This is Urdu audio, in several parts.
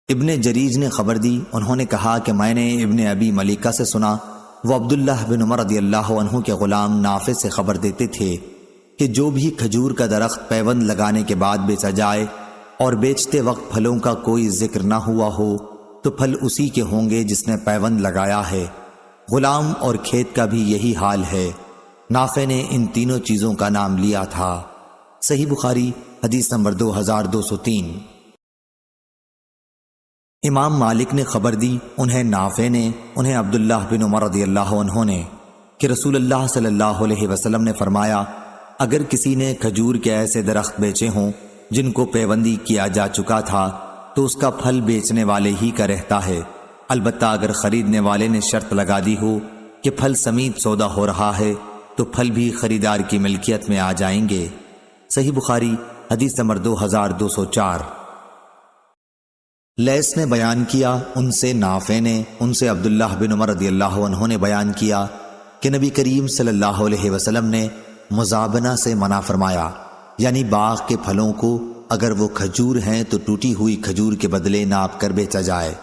ابن جریج نے خبر دی، انہوں نے کہا کہ میں نے ابن ابی ملیکہ سے سنا، وہ عبداللہ بن عمر رضی اللہ عنہ کے غلام نافع سے خبر دیتے تھے کہ جو بھی کھجور کا درخت پیوند لگانے کے بعد بیچا جائے اور بیچتے وقت پھلوں کا کوئی ذکر نہ ہوا ہو تو پھل اسی کے ہوں گے جس نے پیوند لگایا ہے۔ غلام اور کھیت کا بھی یہی حال ہے۔ نافع نے ان تینوں چیزوں کا نام لیا تھا۔ صحیح بخاری حدیث نمبر 2203۔ امام مالک نے خبر دی، انہیں نافع نے، انہیں عبداللہ بن عمر رضی اللہ عنہ نے، کہ رسول اللہ صلی اللہ علیہ وسلم نے فرمایا، اگر کسی نے کھجور کے ایسے درخت بیچے ہوں جن کو پیوندی کیا جا چکا تھا تو اس کا پھل بیچنے والے ہی کا رہتا ہے، البتہ اگر خریدنے والے نے شرط لگا دی ہو کہ پھل سمیت سودا ہو رہا ہے تو پھل بھی خریدار کی ملکیت میں آ جائیں گے۔ صحیح بخاری حدیث نمبر 2204۔ لیث نے بیان کیا، ان سے نافع نے، ان سے عبداللہ بن عمر رضی اللہ عنہ نے بیان کیا کہ نبی کریم صلی اللہ علیہ وسلم نے مزابنہ سے منع فرمایا، یعنی باغ کے پھلوں کو اگر وہ کھجور ہیں تو ٹوٹی ہوئی کھجور کے بدلے ناپ کر بیچا جائے،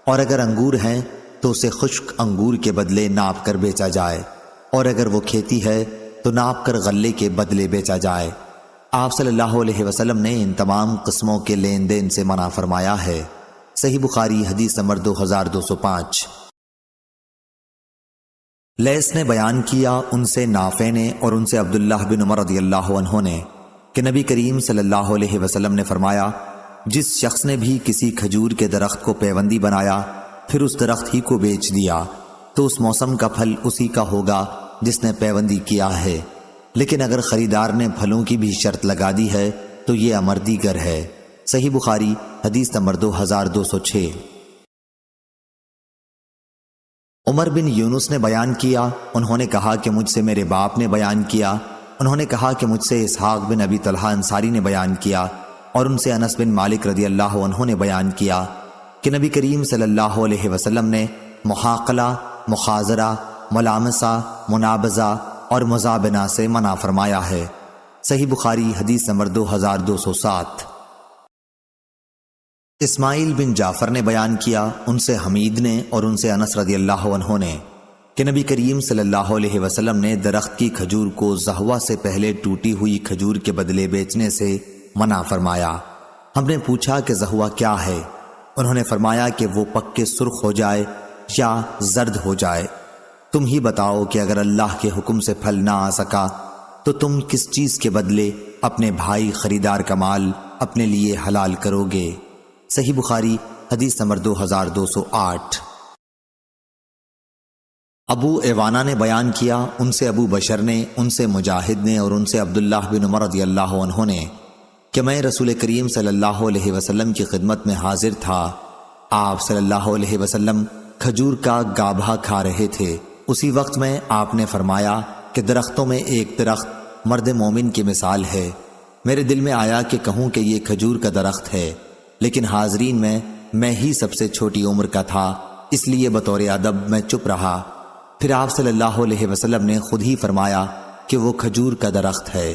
اور اگر انگور ہیں تو اسے خشک انگور کے بدلے ناپ کر بیچا جائے، اور اگر وہ کھیتی ہے تو ناپ کر غلے کے بدلے بیچا جائے۔ آپ صلی اللہ علیہ وسلم نے ان تمام قسموں کے لین دین سے منع فرمایا ہے۔ صحیح بخاری حدیث نمبر 2205۔ لیث نے بیان کیا، ان سے نافع نے اور ان سے عبداللہ بن عمر رضی اللہ عنہ نے، کہ نبی کریم صلی اللہ علیہ وسلم نے فرمایا، جس شخص نے بھی کسی کھجور کے درخت کو پیوندی بنایا پھر اس درخت ہی کو بیچ دیا تو اس موسم کا پھل اسی کا ہوگا جس نے پیوندی کیا ہے، لیکن اگر خریدار نے پھلوں کی بھی شرط لگا دی ہے تو یہ امر دیگر ہے۔ صحیح بخاری حدیث نمبر 2206۔ عمر بن یونس نے بیان کیا، انہوں نے کہا کہ مجھ سے میرے باپ نے بیان کیا، انہوں نے کہا کہ مجھ سے اسحاق بن ابی طلحہ انصاری نے بیان کیا، اور ان سے انس بن مالک رضی اللہ عنہ نے بیان کیا کہ نبی کریم صلی اللہ علیہ وسلم نے محاقلہ، مخازرہ، ملامسہ، منابزہ اور مزابنہ سے منع فرمایا ہے۔ صحیح بخاری حدیث نمبر 2207۔ اسماعیل بن جعفر نے بیان کیا، ان سے حمید نے اور ان سے انس رضی اللہ عنہ نے، کہ نبی کریم صلی اللہ علیہ وسلم نے درخت کی کھجور کو زہوہ سے پہلے ٹوٹی ہوئی کھجور کے بدلے بیچنے سے منع فرمایا۔ ہم نے پوچھا کہ زہوہ کیا ہے؟ انہوں نے فرمایا کہ وہ پک کے سرخ ہو جائے یا زرد ہو جائے۔ تم ہی بتاؤ کہ اگر اللہ کے حکم سے پھل نہ آ سکا تو تم کس چیز کے بدلے اپنے بھائی خریدار کا مال اپنے لیے حلال کرو گے؟ صحیح بخاری حدیث نمبر 2208۔ ابو ایوانہ نے بیان کیا، ان سے ابو بشر نے، ان سے مجاہد نے اور ان سے عبداللہ بن عمر رضی اللہ عنہ نے، کہ میں رسول کریم صلی اللہ علیہ وسلم کی خدمت میں حاضر تھا۔ آپ صلی اللہ علیہ وسلم کھجور کا گابھا کھا رہے تھے۔ اسی وقت میں آپ نے فرمایا کہ درختوں میں ایک درخت مرد مومن کی مثال ہے۔ میرے دل میں آیا کہ کہوں کہ یہ کھجور کا درخت ہے، لیکن حاضرین میں ہی سب سے چھوٹی عمر کا تھا، اس لیے بطور ادب میں چپ رہا۔ پھر آپ صلی اللہ علیہ وسلم نے خود ہی فرمایا کہ وہ کھجور کا درخت ہے۔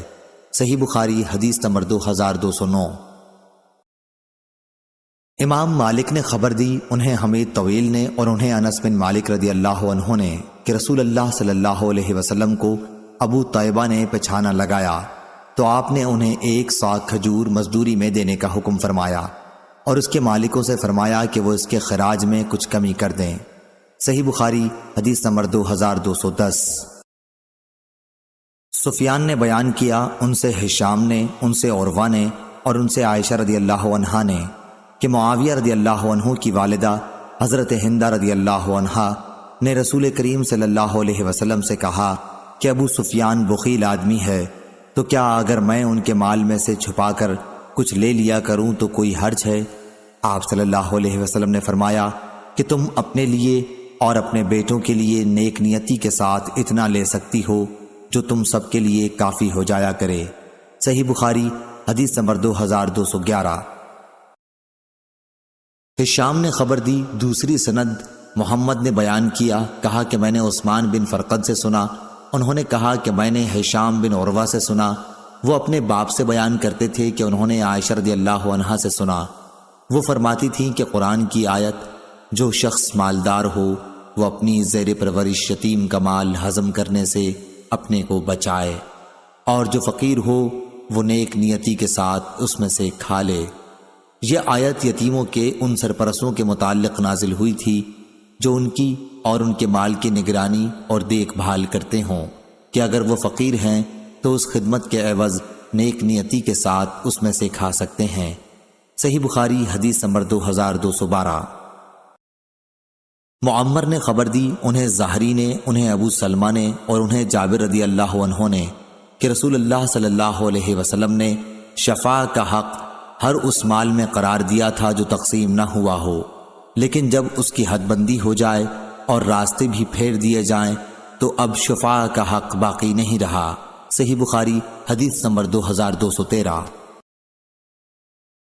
صحیح بخاری حدیث نمبر 2209۔ امام مالک نے خبر دی، انہیں حمید طویل نے اور انہیں انس بن مالک رضی اللہ عنہ نے، کہ رسول اللہ صلی اللہ علیہ وسلم کو ابو طیبہ نے پچھانا لگایا تو آپ نے انہیں 1 سا کھجور مزدوری میں دینے کا حکم فرمایا، اور اس کے مالکوں سے فرمایا کہ وہ اس کے خراج میں کچھ کمی کر دیں۔ صحیح بخاری حدیث نمبر 2210۔ سفیان نے بیان کیا، ان سے ہشام نے، ان سے عروہ نے اور ان سے عائشہ رضی اللہ عنہا نے، کہ معاویہ رضی اللہ عنہ کی والدہ حضرت ہندہ رضی اللہ عنہا نے رسول کریم صلی اللہ علیہ وسلم سے کہا کہ ابو سفیان بخیل آدمی ہے، تو کیا اگر میں ان کے مال میں سے چھپا کر کچھ لے لیا کروں تو کوئی حرج ہے؟ آپ صلی اللہ علیہ وسلم نے فرمایا کہ تم اپنے لیے اور اپنے بیٹوں کے لیے نیک نیتی کے ساتھ اتنا لے سکتی ہو جو تم سب کے لیے کافی ہو جایا کرے۔ صحیح بخاری حدیث نمبر 2211۔ ہشام نے خبر دی، دوسری سند محمد نے بیان کیا، کہا کہ میں نے عثمان بن فرقد سے سنا، انہوں نے کہا کہ میں نے ہشام بن عروہ سے سنا، وہ اپنے باپ سے بیان کرتے تھے کہ انہوں نے عائشہ رضی اللہ عنہا سے سنا، وہ فرماتی تھیں کہ قرآن کی آیت جو شخص مالدار ہو وہ اپنی زیر پرورش یتیم کا مال ہضم کرنے سے اپنے کو بچائے، اور جو فقیر ہو وہ نیک نیتی کے ساتھ اس میں سے کھا لے۔ یہ آیت یتیموں کے ان سرپرستوں کے متعلق نازل ہوئی تھی جو ان کی اور ان کے مال کی نگرانی اور دیکھ بھال کرتے ہوں، کہ اگر وہ فقیر ہیں تو اس خدمت کے عوض نیک نیتی کے ساتھ اس میں سے کھا سکتے ہیں۔ صحیح بخاری حدیث نمبر 2212۔ معمر نے خبر دی، انہیں زہری نے، انہیں ابو سلمہ نے اور انہیں جابر رضی اللہ عنہ نے کہ رسول اللہ صلی اللہ علیہ وسلم نے شفاع کا حق ہر اس مال میں قرار دیا تھا جو تقسیم نہ ہوا ہو، لیکن جب اس کی حد بندی ہو جائے اور راستے بھی پھیر دیے جائیں تو اب شفاع کا حق باقی نہیں رہا۔ صحیح بخاری حدیث نمبر 2213۔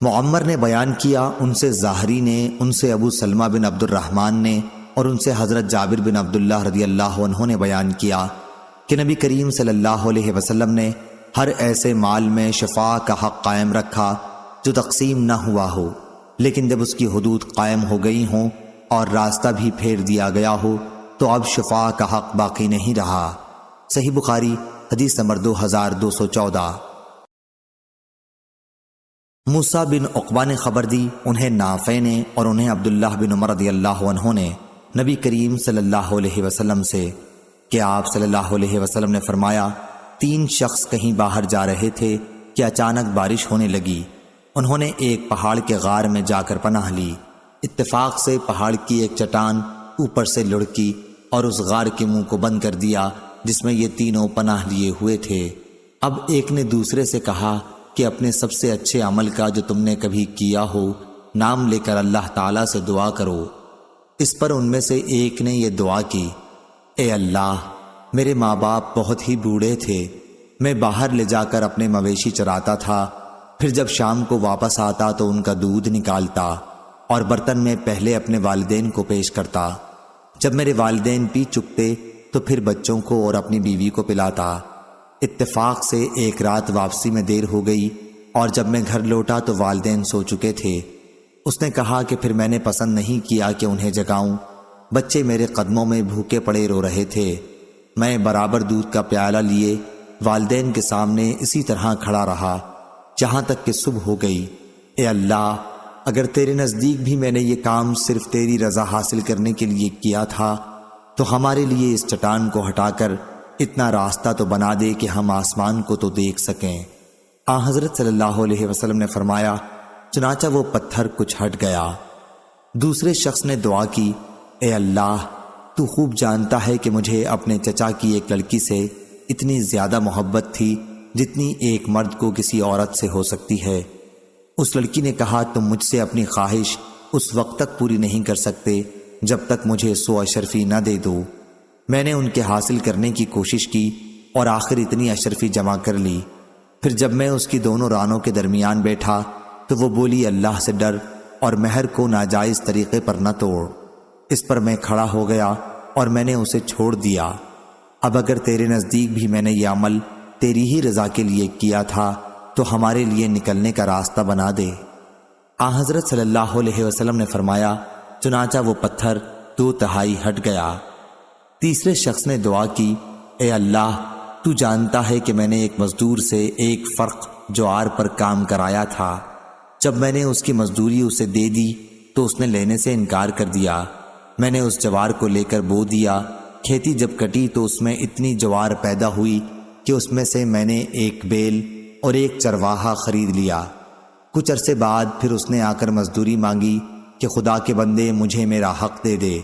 معمر نے بیان کیا، ان سے زاہری نے، ان سے ابو سلمہ بن عبد الرحمن نے اور ان سے حضرت جابر بن عبداللہ رضی اللہ عنہ نے بیان کیا کہ نبی کریم صلی اللہ علیہ وسلم نے ہر ایسے مال میں شفاع کا حق قائم رکھا جو تقسیم نہ ہوا ہو، لیکن جب اس کی حدود قائم ہو گئی ہوں اور راستہ بھی پھیر دیا گیا ہو تو اب شفاع کا حق باقی نہیں رہا۔ صحیح بخاری حدیث نمبر 2214۔ موسیٰ بن عقبہ نے خبر دی، انہیں نافع نے اور انہیں عبداللہ بن عمر رضی اللہ عنہ نے نبی کریم صلی اللہ علیہ وسلم سے کہ آپ صلی اللہ علیہ وسلم نے فرمایا، 3 شخص کہیں باہر جا رہے تھے کہ اچانک بارش ہونے لگی۔ انہوں نے ایک پہاڑ کے غار میں جا کر پناہ لی۔ اتفاق سے پہاڑ کی ایک چٹان اوپر سے لڑکی اور اس غار کے منہ کو بند کر دیا جس میں یہ تینوں پناہ لیے ہوئے تھے۔ اب ایک نے دوسرے سے کہا کہ اپنے سب سے اچھے عمل کا جو تم نے کبھی کیا ہو نام لے کر اللہ تعالیٰ سے دعا کرو۔ اس پر ان میں سے ایک نے یہ دعا کی، اے اللہ، میرے ماں باپ بہت ہی بوڑھے تھے، میں باہر لے جا کر اپنے مویشی چراتا تھا، پھر جب شام کو واپس آتا تو ان کا دودھ نکالتا اور برتن میں پہلے اپنے والدین کو پیش کرتا، جب میرے والدین پی چکتے تو پھر بچوں کو اور اپنی بیوی کو پلاتا۔ اتفاق سے ایک رات واپسی میں دیر ہو گئی اور جب میں گھر لوٹا تو والدین سو چکے تھے۔ اس نے کہا کہ پھر میں نے پسند نہیں کیا کہ انہیں جگاؤں، بچے میرے قدموں میں بھوکے پڑے رو رہے تھے، میں برابر دودھ کا پیالہ لیے والدین کے سامنے اسی طرح کھڑا رہا جہاں تک کہ صبح ہو گئی۔ اے اللہ، اگر تیرے نزدیک بھی میں نے یہ کام صرف تیری رضا حاصل کرنے کے لیے کیا تھا تو ہمارے لیے اس چٹان کو ہٹا کر اتنا راستہ تو بنا دے کہ ہم آسمان کو تو دیکھ سکیں۔ حضرت صلی اللہ علیہ وسلم نے فرمایا، چنانچہ وہ پتھر کچھ ہٹ گیا۔ دوسرے شخص نے دعا کی، اے اللہ، تو خوب جانتا ہے کہ مجھے اپنے چچا کی ایک لڑکی سے اتنی زیادہ محبت تھی جتنی ایک مرد کو کسی عورت سے ہو سکتی ہے۔ اس لڑکی نے کہا، تم مجھ سے اپنی خواہش اس وقت تک پوری نہیں کر سکتے جب تک مجھے 100 اشرفی نہ دے دو۔ میں نے ان کے حاصل کرنے کی کوشش کی اور آخر اتنی اشرفی جمع کر لی۔ پھر جب میں اس کی دونوں رانوں کے درمیان بیٹھا تو وہ بولی، اللہ سے ڈر اور مہر کو ناجائز طریقے پر نہ توڑ۔ اس پر میں کھڑا ہو گیا اور میں نے اسے چھوڑ دیا۔ اب اگر تیرے نزدیک بھی میں نے یہ عمل تیری ہی رضا کے لیے کیا تھا تو ہمارے لیے نکلنے کا راستہ بنا دے۔ حضرت صلی اللہ علیہ وسلم نے فرمایا، چنانچہ وہ پتھر 2/3 ہٹ گیا۔ تیسرے شخص نے دعا کی، اے اللہ، تو جانتا ہے کہ میں نے ایک مزدور سے 1 فرق جوار پر کام کرایا تھا۔ جب میں نے اس کی مزدوری اسے دے دی تو اس نے لینے سے انکار کر دیا۔ میں نے اس جوار کو لے کر بو دیا، کھیتی جب کٹی تو اس میں اتنی جوار پیدا ہوئی کہ اس میں سے میں نے 1 بیل اور 1 چرواہا خرید لیا۔ کچھ عرصے بعد پھر اس نے آ کر مزدوری مانگی کہ خدا کے بندے مجھے میرا حق دے دے۔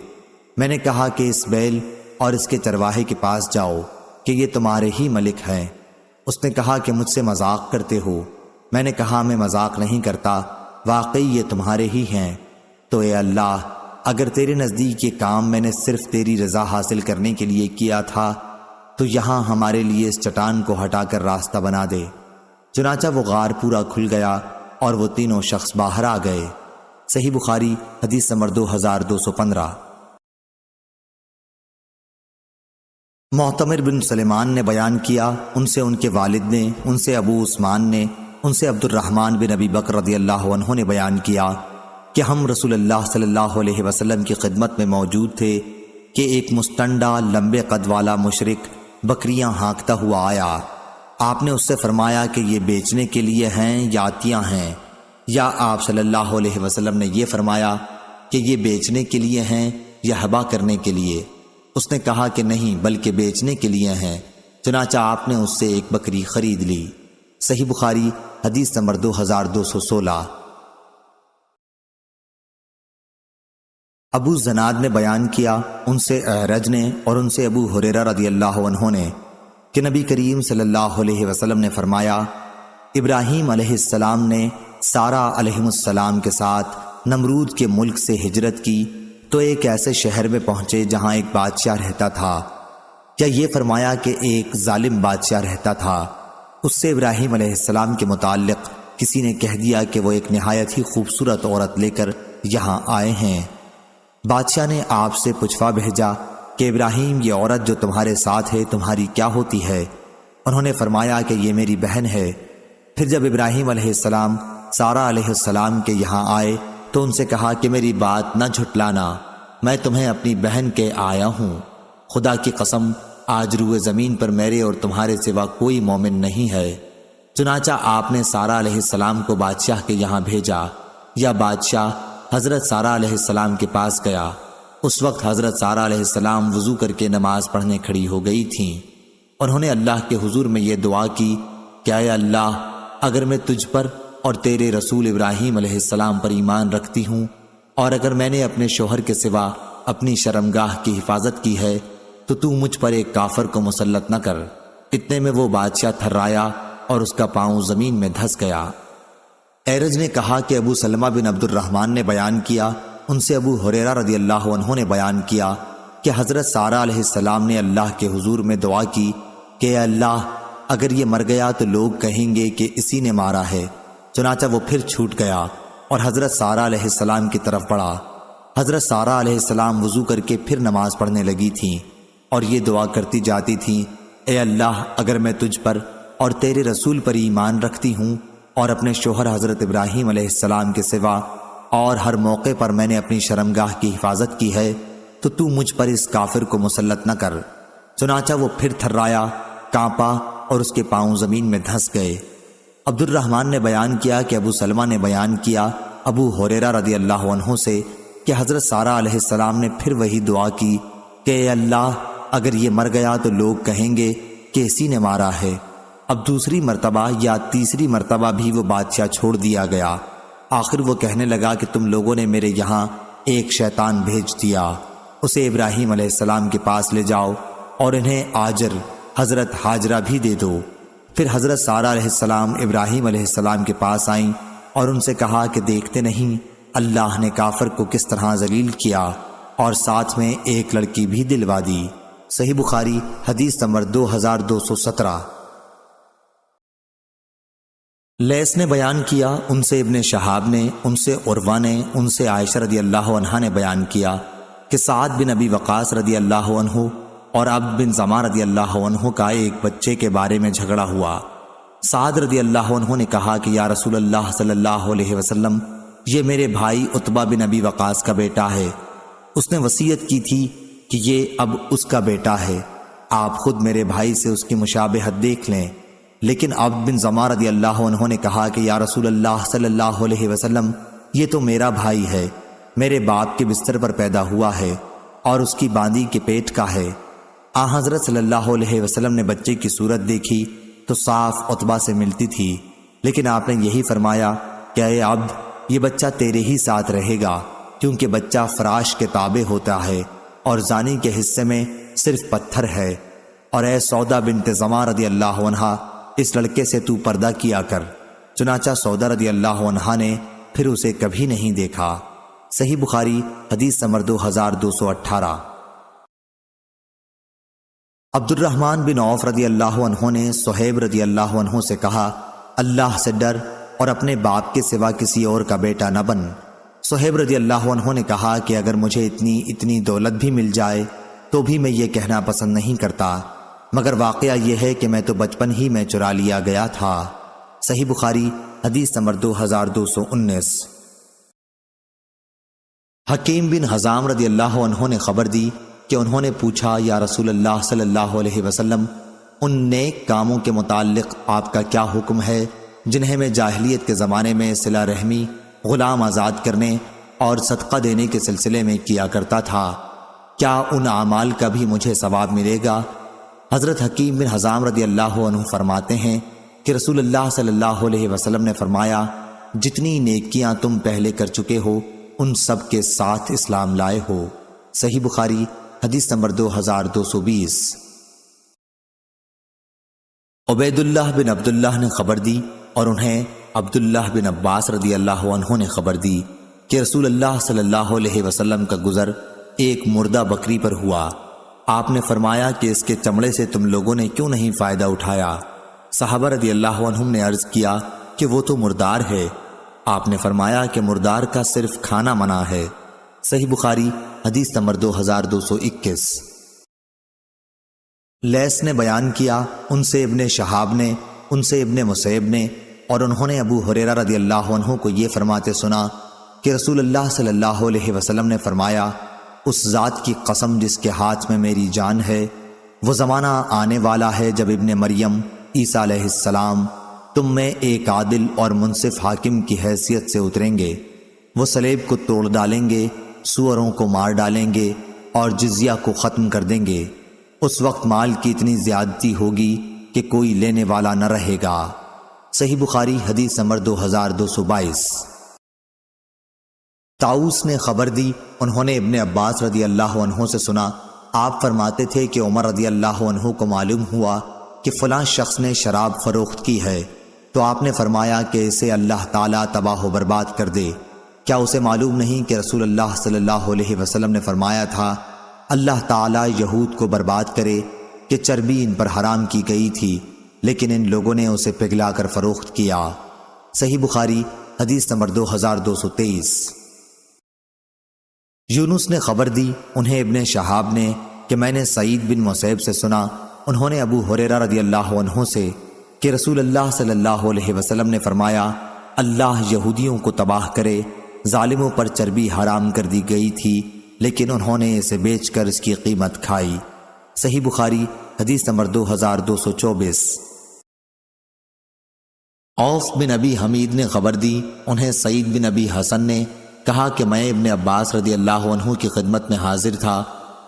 میں نے کہا کہ اس بیل اور اس کے چرواہے کے پاس جاؤ کہ یہ تمہارے ہی ملک ہیں۔ اس نے کہا کہ مجھ سے مذاق کرتے ہو۔ میں نے کہا میں مذاق نہیں کرتا، واقعی یہ تمہارے ہی ہیں۔ تو اے اللہ، اگر تیرے نزدیک یہ کام میں نے صرف تیری رضا حاصل کرنے کے لیے کیا تھا تو یہاں ہمارے لیے اس چٹان کو ہٹا کر راستہ بنا دے۔ چنانچہ وہ غار پورا کھل گیا اور وہ تینوں شخص باہر آ گئے۔ صحیح بخاری حدیث نمبر 2215۔ معتمر بن سلیمان نے بیان کیا، ان سے ان کے والد نے، ان سے ابو عثمان نے، ان سے عبد الرحمن بن ابی بکر رضی اللہ عنہ نے بیان کیا کہ ہم رسول اللہ صلی اللہ علیہ وسلم کی خدمت میں موجود تھے کہ ایک مستنڈا لمبے قد والا مشرک بکریاں ہانکتا ہوا آیا۔ آپ نے اس سے فرمایا کہ یہ بیچنے کے لیے ہیں یا عطیہ ہیں، یا آپ صلی اللہ علیہ وسلم نے یہ فرمایا کہ یہ بیچنے کے لیے ہیں یا ہبا کرنے کے لیے؟ اس نے کہا کہ نہیں بلکہ بیچنے کے لیے ہیں۔ چنانچہ آپ نے اس سے ایک بکری خرید لی۔ صحیح بخاری حدیث نمبر 2216۔ ابو زناد نے بیان کیا، ان سے اعرج نے اور ان سے ابو ہریرہ رضی اللہ عنہ نے کہ نبی کریم صلی اللہ علیہ وسلم نے فرمایا، ابراہیم علیہ السلام نے سارہ علیہ السلام کے ساتھ نمرود کے ملک سے ہجرت کی تو ایک ایسے شہر میں پہنچے جہاں ایک بادشاہ رہتا تھا، یا یہ فرمایا کہ ایک ظالم بادشاہ رہتا تھا۔ اس سے ابراہیم علیہ السلام کے متعلق کسی نے کہہ دیا کہ وہ ایک نہایت ہی خوبصورت عورت لے کر یہاں آئے ہیں۔ بادشاہ نے آپ سے پوچھوا بھیجا کہ ابراہیم، یہ عورت جو تمہارے ساتھ ہے تمہاری کیا ہوتی ہے؟ انہوں نے فرمایا کہ یہ میری بہن ہے۔ پھر جب ابراہیم علیہ السلام سارہ علیہ السلام کے یہاں آئے تو ان سے کہا کہ میری بات نہ جھٹلانا، میں تمہیں اپنی بہن کے آیا ہوں۔ خدا کی قسم آج روئے زمین پر میرے اور تمہارے سوا کوئی مومن نہیں ہے۔ چنانچہ آپ نے سارہ علیہ السلام کو بادشاہ کے یہاں بھیجا، یا بادشاہ حضرت سارہ علیہ السلام کے پاس گیا۔ اس وقت حضرت سارہ علیہ السلام وضو کر کے نماز پڑھنے کھڑی ہو گئی تھیں۔ انہوں نے اللہ کے حضور میں یہ دعا کی کہ اے اللہ، اگر میں تجھ پر اور تیرے رسول ابراہیم علیہ السلام پر ایمان رکھتی ہوں، اور اگر میں نے اپنے شوہر کے سوا اپنی شرمگاہ کی حفاظت کی ہے تو تو مجھ پر ایک کافر کو مسلط نہ کر۔ اتنے میں وہ بادشاہ تھرایا اور اس کا پاؤں زمین میں دھس گیا۔ اعرج نے کہا کہ ابو سلمہ بن عبد الرحمن نے بیان کیا، ان سے ابو ہریرہ رضی اللہ عنہ نے بیان کیا کہ حضرت سارہ علیہ السلام نے اللہ کے حضور میں دعا کی کہ اے اللہ، اگر یہ مر گیا تو لوگ کہیں گے کہ اسی نے مارا ہے۔ چنانچہ وہ پھر چھوٹ گیا اور حضرت سارہ علیہ السلام کی طرف بڑھا۔ حضرت سارہ علیہ السلام وضو کر کے پھر نماز پڑھنے لگی تھیں اور یہ دعا کرتی جاتی تھیں، اے اللہ، اگر میں تجھ پر اور تیرے رسول پر ایمان رکھتی ہوں اور اپنے شوہر حضرت ابراہیم علیہ السلام کے سوا اور ہر موقع پر میں نے اپنی شرمگاہ کی حفاظت کی ہے تو تو مجھ پر اس کافر کو مسلط نہ کر۔ چنانچہ وہ پھر تھرایا، کانپا اور اس کے پاؤں زمین میں دھس گئے۔ عبد الرحمن نے بیان کیا کہ ابو سلمہ نے بیان کیا ابو ہریرہ رضی اللہ عنہ سے کہ حضرت سارہ علیہ السلام نے پھر وہی دعا کی کہ اے اللہ، اگر یہ مر گیا تو لوگ کہیں گے کہ اسی نے مارا ہے۔ اب دوسری مرتبہ یا تیسری مرتبہ بھی وہ بادشاہ چھوڑ دیا گیا۔ آخر وہ کہنے لگا کہ تم لوگوں نے میرے یہاں ایک شیطان بھیج دیا، اسے ابراہیم علیہ السلام کے پاس لے جاؤ اور انہیں آجر حضرت ہاجرہ بھی دے دو۔ پھر حضرت سارہ علیہ السلام ابراہیم علیہ السلام کے پاس آئیں اور ان سے کہا کہ دیکھتے نہیں اللہ نے کافر کو کس طرح ذلیل کیا اور ساتھ میں ایک لڑکی بھی دلوا دی۔ صحیح بخاری حدیث نمبر 2217۔ لیث نے بیان کیا، ان سے ابن شہاب نے، ان سے عروہ نے، ان سے عائشہ رضی اللہ عنہا نے بیان کیا کہ سعد بن ابی وقاص رضی اللہ عنہ اور عبد بن زمہ رضی اللہ عنہ کا ایک بچے کے بارے میں جھگڑا ہوا۔ سعد رضی اللہ عنہ نے کہا کہ یا رسول اللہ صلی اللہ علیہ وسلم، یہ میرے بھائی عتبہ بن ابی وقاص کا بیٹا ہے، اس نے وصیت کی تھی کہ یہ اب اس کا بیٹا ہے، آپ خود میرے بھائی سے اس کی مشابہت دیکھ لیں۔ لیکن عبد بن زمہ رضی اللہ عنہ نے کہا کہ یا رسول اللہ صلی اللہ علیہ وسلم، یہ تو میرا بھائی ہے، میرے باپ کے بستر پر پیدا ہوا ہے اور اس کی باندی کے پیٹ کا ہے۔ حضرت صلی اللہ علیہ وسلم نے بچے کی صورت دیکھی تو صاف عتبہ سے ملتی تھی، لیکن آپ نے یہی فرمایا کہ اے عبد، یہ بچہ تیرے ہی ساتھ رہے گا، کیونکہ بچہ فراش کے تابع ہوتا ہے اور زانی کے حصے میں صرف پتھر ہے۔ اور اے سودا بنت زمہ رضی اللہ عنہا، اس لڑکے سے تو پردہ کیا کر۔ چنانچہ سودا رضی اللہ عنہا نے پھر اسے کبھی نہیں دیکھا۔ صحیح بخاری حدیث نمبر 2218۔ عبد الرحمن بن عوف رضی اللہ عنہ نے صہیب رضی اللہ عنہ سے کہا، اللہ سے ڈر اور اپنے باپ کے سوا کسی اور کا بیٹا نہ بن۔ صہیب رضی اللہ عنہ نے کہا کہ اگر مجھے اتنی دولت بھی مل جائے تو بھی میں یہ کہنا پسند نہیں کرتا، مگر واقعہ یہ ہے کہ میں تو بچپن ہی میں چرا لیا گیا تھا۔ صحیح بخاری حدیث نمبر 2219۔ حکیم بن حزام رضی اللہ عنہ نے خبر دی کہ انہوں نے پوچھا یا رسول اللہ صلی اللہ علیہ وسلم، ان نیک کاموں کے متعلق آپ کا کیا حکم ہے جنہیں میں جاہلیت کے زمانے میں صلہ رحمی، غلام آزاد کرنے اور صدقہ دینے کے سلسلے میں کیا کرتا تھا، کیا ان اعمال کا بھی مجھے ثواب ملے گا؟ حضرت حکیم بن حزام رضی اللہ عنہ فرماتے ہیں کہ رسول اللہ صلی اللہ علیہ وسلم نے فرمایا، جتنی نیکیاں تم پہلے کر چکے ہو ان سب کے ساتھ اسلام لائے ہو۔ صحیح بخاری حدیث نمبر 2220۔ عبید اللہ بن عبداللہ نے خبر دی اور انہیں عبداللہ بن عباس رضی اللہ عنہ نے خبر دی کہ رسول اللہ صلی اللہ علیہ وسلم کا گزر ایک مردہ بکری پر ہوا۔ آپ نے فرمایا کہ اس کے چمڑے سے تم لوگوں نے کیوں نہیں فائدہ اٹھایا؟ صحابہ رضی اللہ عنہم نے عرض کیا کہ وہ تو مردار ہے۔ آپ نے فرمایا کہ مردار کا صرف کھانا منع ہے۔ صحیح بخاری حدیث نمبر 2221۔ لیث نے بیان کیا، ان سے ابن شہاب نے، ان سے ابن مسیب نے، اور انہوں نے ابو ہریرہ رضی اللہ عنہ کو یہ فرماتے سنا کہ رسول اللہ صلی اللہ علیہ وسلم نے فرمایا، اس ذات کی قسم جس کے ہاتھ میں میری جان ہے، وہ زمانہ آنے والا ہے جب ابن مریم عیسیٰ علیہ السلام تم میں ایک عادل اور منصف حاکم کی حیثیت سے اتریں گے۔ وہ صلیب کو توڑ ڈالیں گے، سوروں کو مار ڈالیں گے اور جزیہ کو ختم کر دیں گے۔ اس وقت مال کی اتنی زیادتی ہوگی کہ کوئی لینے والا نہ رہے گا۔ صحیح بخاری حدیث نمبر 2222۔ طاؤس نے خبر دی، انہوں نے ابن عباس رضی اللہ عنہ سے سنا، آپ فرماتے تھے کہ عمر رضی اللہ عنہ کو معلوم ہوا کہ فلاں شخص نے شراب فروخت کی ہے، تو آپ نے فرمایا کہ اسے اللہ تعالیٰ تباہ و برباد کر دے۔ کیا اسے معلوم نہیں کہ رسول اللہ صلی اللہ علیہ وسلم نے فرمایا تھا، اللہ تعالیٰ یہود کو برباد کرے کہ چربی ان پر حرام کی گئی تھی، لیکن ان لوگوں نے اسے پگھلا کر فروخت کیا۔ صحیح بخاری حدیث نمبر 2223۔ یونس نے خبر دی، انہیں ابن شہاب نے، کہ میں نے سعید بن مسیب سے سنا، انہوں نے ابو ہریرہ رضی اللہ عنہ سے، کہ رسول اللہ صلی اللہ علیہ وسلم نے فرمایا، اللہ یہودیوں کو تباہ کرے، ظالموں پر چربی حرام کر دی گئی تھی لیکن انہوں نے اسے بیچ کر اس کی قیمت کھائی۔ صحیح بخاری حدیث نمبر 2224۔ عوف بن ابی حمید نے خبر دی، انہیں سعید بن ابی حسن نے کہا کہ میں ابن عباس رضی اللہ عنہ کی خدمت میں حاضر تھا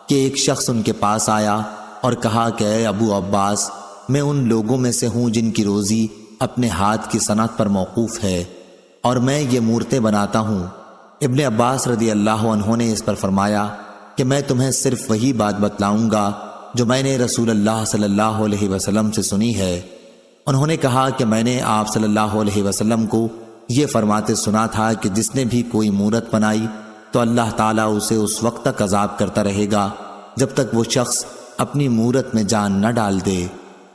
کہ ایک شخص ان کے پاس آیا اور کہا کہ اے ابو عباس، میں ان لوگوں میں سے ہوں جن کی روزی اپنے ہاتھ کی صنعت پر موقوف ہے اور میں یہ مورتیں بناتا ہوں۔ ابن عباس رضی اللہ عنہ نے اس پر فرمایا کہ میں تمہیں صرف وہی بات بتلاؤں گا جو میں نے رسول اللہ صلی اللہ علیہ وسلم سے سنی ہے۔ انہوں نے کہا کہ میں نے آپ صلی اللہ علیہ وسلم کو یہ فرماتے سنا تھا کہ جس نے بھی کوئی مورت بنائی تو اللہ تعالیٰ اسے اس وقت تک عذاب کرتا رہے گا جب تک وہ شخص اپنی مورت میں جان نہ ڈال دے،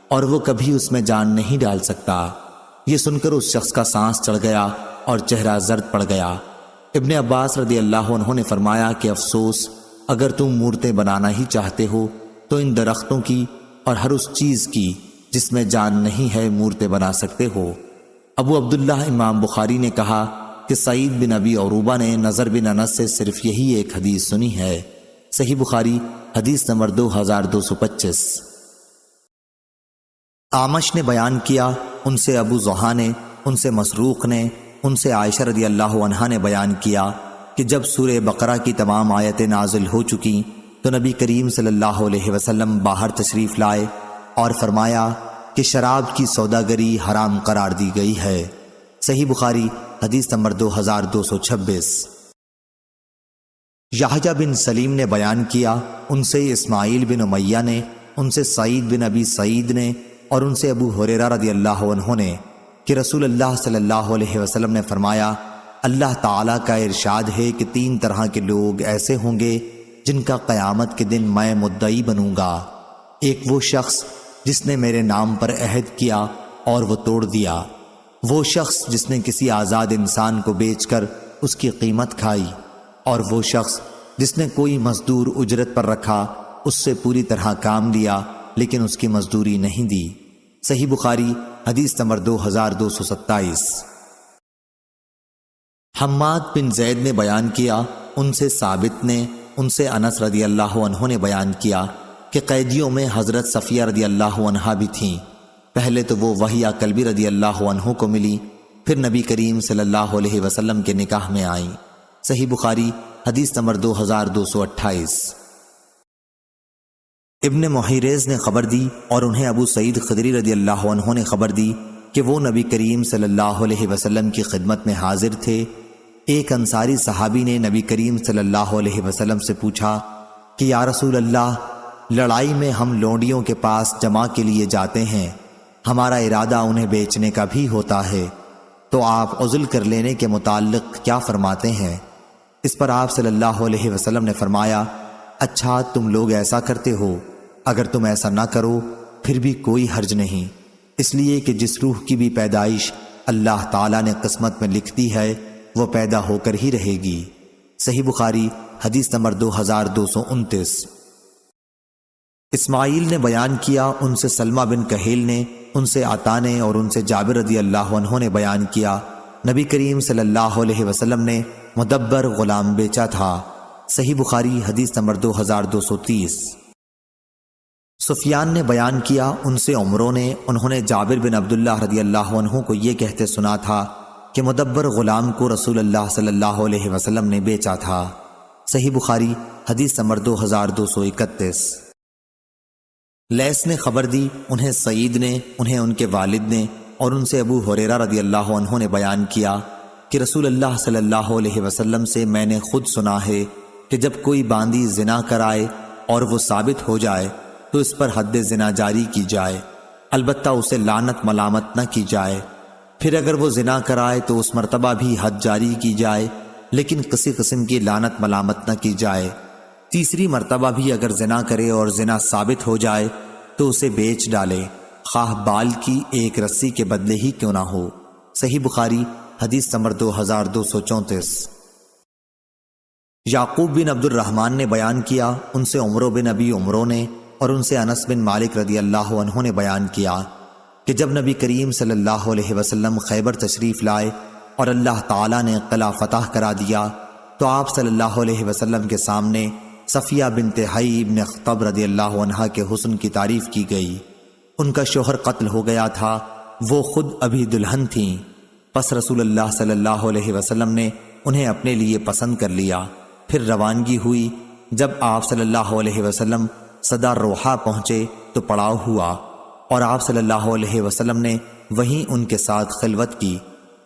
اور وہ کبھی اس میں جان نہیں ڈال سکتا۔ یہ سن کر اس شخص کا سانس چڑھ گیا اور چہرہ زرد پڑ گیا۔ ابن عباس رضی اللہ عنہ نے فرمایا کہ افسوس، اگر تم مورتیں بنانا ہی چاہتے ہو تو ان درختوں کی اور ہر اس چیز کی جس میں جان نہیں ہے مورتیں بنا سکتے ہو۔ ابو عبداللہ امام بخاری نے کہا کہ سعید بن ابی عروبہ نے نضر بن انس سے صرف یہی ایک حدیث سنی ہے۔ صحیح بخاری حدیث نمبر 2225۔ اعمش نے بیان کیا، ان سے ابو زحا نے، ان سے مسروق نے، ان سے عائشہ رضی اللہ عنہا نے بیان کیا کہ جب سورہ بقرہ کی تمام آیتیں نازل ہو چکیں تو نبی کریم صلی اللہ علیہ وسلم باہر تشریف لائے اور فرمایا کہ شراب کی سوداگری حرام قرار دی گئی ہے۔ صحیح بخاری حدیث نمبر 2226۔ یحییٰ بن سلیم نے بیان کیا، ان سے اسماعیل بن امیہ نے، ان سے سعید بن ابی سعید نے، اور ان سے ابو ہریرہ رضی اللہ عنہ نے کہ رسول اللہ صلی اللہ علیہ وسلم نے فرمایا، اللہ تعالیٰ کا ارشاد ہے کہ 3 طرح کے لوگ ایسے ہوں گے جن کا قیامت کے دن میں مدعی بنوں گا۔ ایک وہ شخص جس نے میرے نام پر عہد کیا اور وہ توڑ دیا، وہ شخص جس نے کسی آزاد انسان کو بیچ کر اس کی قیمت کھائی، اور وہ شخص جس نے کوئی مزدور اجرت پر رکھا، اس سے پوری طرح کام لیا لیکن اس کی مزدوری نہیں دی۔ صحیح بخاری حدیث نمبر 2227۔ حماد بن زید نے بیان کیا، ان سے ثابت نے، ان سے انس رضی اللہ عنہ نے بیان کیا کہ قیدیوں میں حضرت صفیہ رضی اللہ عنہ بھی تھیں۔ پہلے تو وہ وحیہ کلبی رضی اللہ عنہ کو ملی، پھر نبی کریم صلی اللہ علیہ وسلم کے نکاح میں آئیں۔ صحیح بخاری حدیث نمبر 2228۔ ابن محیریز نے خبر دی اور انہیں ابو سعید خدری رضی اللہ عنہ نے خبر دی کہ وہ نبی کریم صلی اللہ علیہ وسلم کی خدمت میں حاضر تھے۔ ایک انصاری صحابی نے نبی کریم صلی اللہ علیہ وسلم سے پوچھا کہ یا رسول اللہ، لڑائی میں ہم لونڈیوں کے پاس جمع کے لیے جاتے ہیں، ہمارا ارادہ انہیں بیچنے کا بھی ہوتا ہے، تو آپ عزل کر لینے کے متعلق کیا فرماتے ہیں؟ اس پر آپ صلی اللہ علیہ وسلم نے فرمایا، اچھا تم لوگ ایسا کرتے ہو، اگر تم ایسا نہ کرو پھر بھی کوئی حرج نہیں، اس لیے کہ جس روح کی بھی پیدائش اللہ تعالیٰ نے قسمت میں لکھ دی ہے وہ پیدا ہو کر ہی رہے گی۔ صحیح بخاری حدیث نمبر 2229۔ اسماعیل نے بیان کیا، ان سے سلمہ بن کہیل نے، ان سے عطا نے اور ان سے جابر رضی اللہ عنہ نے بیان کیا، نبی کریم صلی اللہ علیہ وسلم نے مدبر غلام بیچا تھا۔ صحیح بخاری حدیث نمبر 2230۔ سفیان نے بیان کیا، ان سے عمروں نے، انہوں نے جابر بن عبداللہ رضی اللہ عنہ کو یہ کہتے سنا تھا کہ مدبر غلام کو رسول اللہ صلی اللہ علیہ وسلم نے بیچا تھا۔ صحیح بخاری حدیث نمبر 2231۔ لیث نے خبر دی، انہیں سعید نے، انہیں ان کے والد نے اور ان سے ابو ہریرہ رضی اللہ عنہ نے بیان کیا کہ رسول اللہ صلی اللہ علیہ وسلم سے میں نے خود سنا ہے کہ جب کوئی باندی زنا کرائے اور وہ ثابت ہو جائے تو اس پر حد زنا جاری کی جائے، البتہ اسے لعنت ملامت نہ کی جائے۔ پھر اگر وہ زنا کرائے تو اس مرتبہ بھی حد جاری کی جائے، لیکن کسی قسم کی لعنت ملامت نہ کی جائے۔ تیسری مرتبہ بھی اگر زنا کرے اور زنا ثابت ہو جائے تو اسے بیچ ڈالے، خواہ بال کی ایک رسی کے بدلے ہی کیوں نہ ہو۔ صحیح بخاری حدیث نمبر 2234۔ یعقوب بن عبد الرحمن نے بیان کیا، ان سے عمرو بن ابی عمرو نے اور ان سے انس بن مالک رضی اللہ عنہ نے بیان کیا کہ جب نبی کریم صلی اللہ علیہ وسلم خیبر تشریف لائے اور اللہ تعالیٰ نے قلعہ فتح کرا دیا تو آپ صلی اللہ علیہ وسلم کے سامنے صفیہ بنت حیی بن اخطب رضی اللہ عنہ کے حسن کی تعریف کی گئی۔ ان کا شوہر قتل ہو گیا تھا، وہ خود ابھی دلہن تھیں، پس رسول اللہ صلی اللہ علیہ وسلم نے انہیں اپنے لیے پسند کر لیا۔ پھر روانگی ہوئی، جب آپ صلی اللہ علیہ وسلم صدا روحا پہنچے تو پڑاؤ ہوا اور آپ صلی اللہ علیہ وسلم نے وہیں ان کے ساتھ خلوت کی،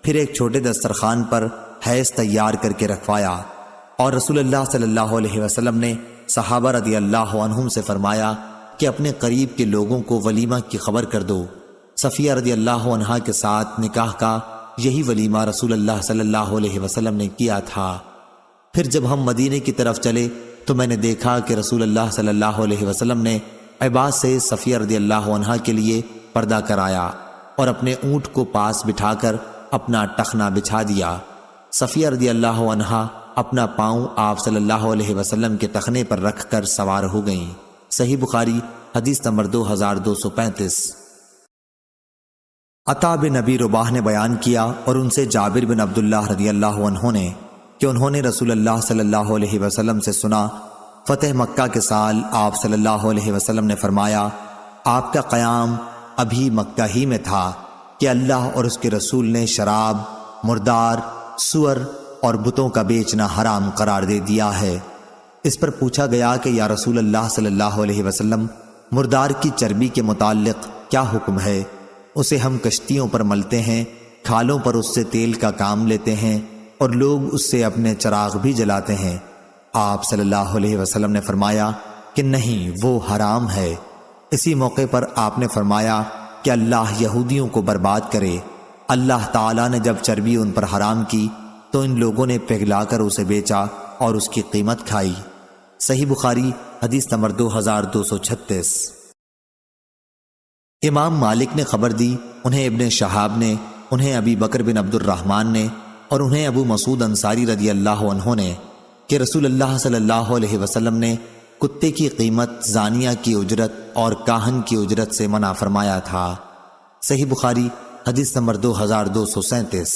پھر ایک چھوٹے دسترخوان پر حیض تیار کر کے رکھوایا اور رسول اللہ صلی اللہ علیہ وسلم نے صحابہ رضی اللہ عنہم سے فرمایا کہ اپنے قریب کے لوگوں کو ولیمہ کی خبر کر دو۔ صفیہ رضی اللہ عنہا کے ساتھ نکاح کا یہی ولیمہ رسول اللہ صلی اللہ علیہ وسلم نے کیا تھا۔ پھر جب ہم مدینے کی طرف چلے تو میں نے دیکھا کہ رسول اللہ صلی اللہ علیہ وسلم نے عباد سے صفیہ رضی اللہ عنہا کے لیے پردہ کرایا اور اپنے اونٹ کو پاس بٹھا کر اپنا ٹخنا بچھا دیا۔ صفیہ رضی اللہ عنہا اپنا پاؤں آپ صلی اللہ علیہ وسلم کے ٹخنے پر رکھ کر سوار ہو گئیں۔ صحیح بخاری حدیث نمبر 2235۔ عطا بن ابی رباح نے بیان کیا اور ان سے جابر بن عبداللہ رضی اللہ عنہ نے کہ انہوں نے رسول اللہ صلی اللہ علیہ وسلم سے سنا، فتح مکہ کے سال آپ صلی اللہ علیہ وسلم نے فرمایا، آپ کا قیام ابھی مکہ ہی میں تھا کہ اللہ اور اس کے رسول نے شراب، مردار، سور اور بتوں کا بیچنا حرام قرار دے دیا ہے۔ اس پر پوچھا گیا کہ یا رسول اللہ صلی اللہ علیہ وسلم، مردار کی چربی کے متعلق کیا حکم ہے؟ اسے ہم کشتیوں پر ملتے ہیں، کھالوں پر اس سے تیل کا کام لیتے ہیں اور لوگ اس سے اپنے چراغ بھی جلاتے ہیں۔ آپ صلی اللہ علیہ وسلم نے فرمایا کہ نہیں، وہ حرام ہے۔ اسی موقع پر آپ نے فرمایا کہ اللہ یہودیوں کو برباد کرے۔ اللہ تعالیٰ نے جب چربی ان پر حرام کی تو ان لوگوں نے پگھلا کر اسے بیچا اور اس کی قیمت کھائی۔ صحیح بخاری حدیث نمبر 2236۔ امام مالک نے خبر دی، انہیں ابن شہاب نے، انہیں ابی بکر بن عبد الرحمن نے اور انہیں ابو مسعود انصاری رضی اللہ عنہ نے کہ رسول اللہ صلی اللہ علیہ وسلم نے کتے کی قیمت، زانیہ کی اجرت اور کاہن کی اجرت سے منع فرمایا تھا۔ صحیح بخاری حدیث نمبر 2237۔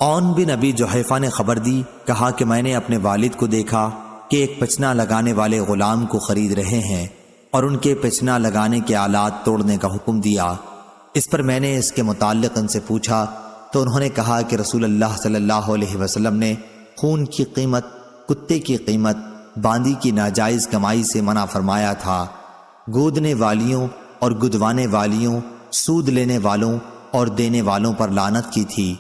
عون بن ابی جحیفہ نے خبر دی، کہا کہ میں نے اپنے والد کو دیکھا کہ ایک پچنا لگانے والے غلام کو خرید رہے ہیں اور ان کے پچنا لگانے کے آلات توڑنے کا حکم دیا۔ اس پر میں نے اس کے متعلق ان سے پوچھا تو انہوں نے کہا کہ رسول اللہ صلی اللہ علیہ وسلم نے خون کی قیمت، کتے کی قیمت، باندی کی ناجائز کمائی سے منع فرمایا تھا، گودنے والیوں اور گدوانے والیوں، سود لینے والوں اور دینے والوں پر لعنت کی تھی،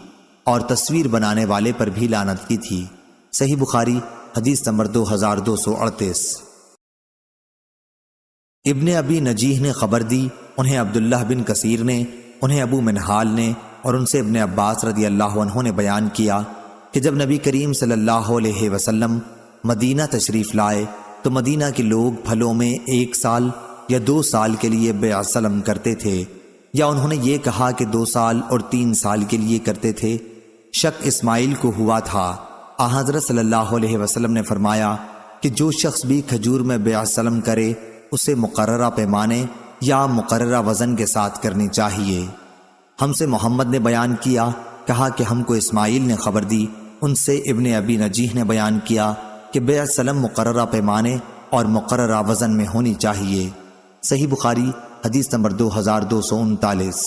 اور تصویر بنانے والے پر بھی لعنت کی تھی۔ صحیح بخاری حدیث نمبر 2238۔ ابن ابی نجیح نے خبر دی، انہیں عبداللہ بن کثیر نے، انہیں ابو منہال نے اور ان سے ابن عباس رضی اللہ عنہ نے بیان کیا کہ جب نبی کریم صلی اللہ علیہ وسلم مدینہ تشریف لائے تو مدینہ کے لوگ پھلوں میں 1 سال یا 2 سال کے لیے بیع سلم کرتے تھے، یا انہوں نے یہ کہا کہ 2 سال اور 3 سال کے لیے کرتے تھے۔ شک اسماعیل کو ہوا تھا۔ حضرت صلی اللہ علیہ وسلم نے فرمایا کہ جو شخص بھی کھجور میں بیع سلم کرے اسے مقررہ پیمانے یا مقررہ وزن کے ساتھ کرنی چاہیے۔ ہم سے محمد نے بیان کیا، کہا کہ ہم کو اسماعیل نے خبر دی، ان سے ابن ابی نجیح نے بیان کیا کہ بیع سلم مقررہ پیمانے اور مقررہ وزن میں ہونی چاہیے۔ صحیح بخاری حدیث نمبر 2239۔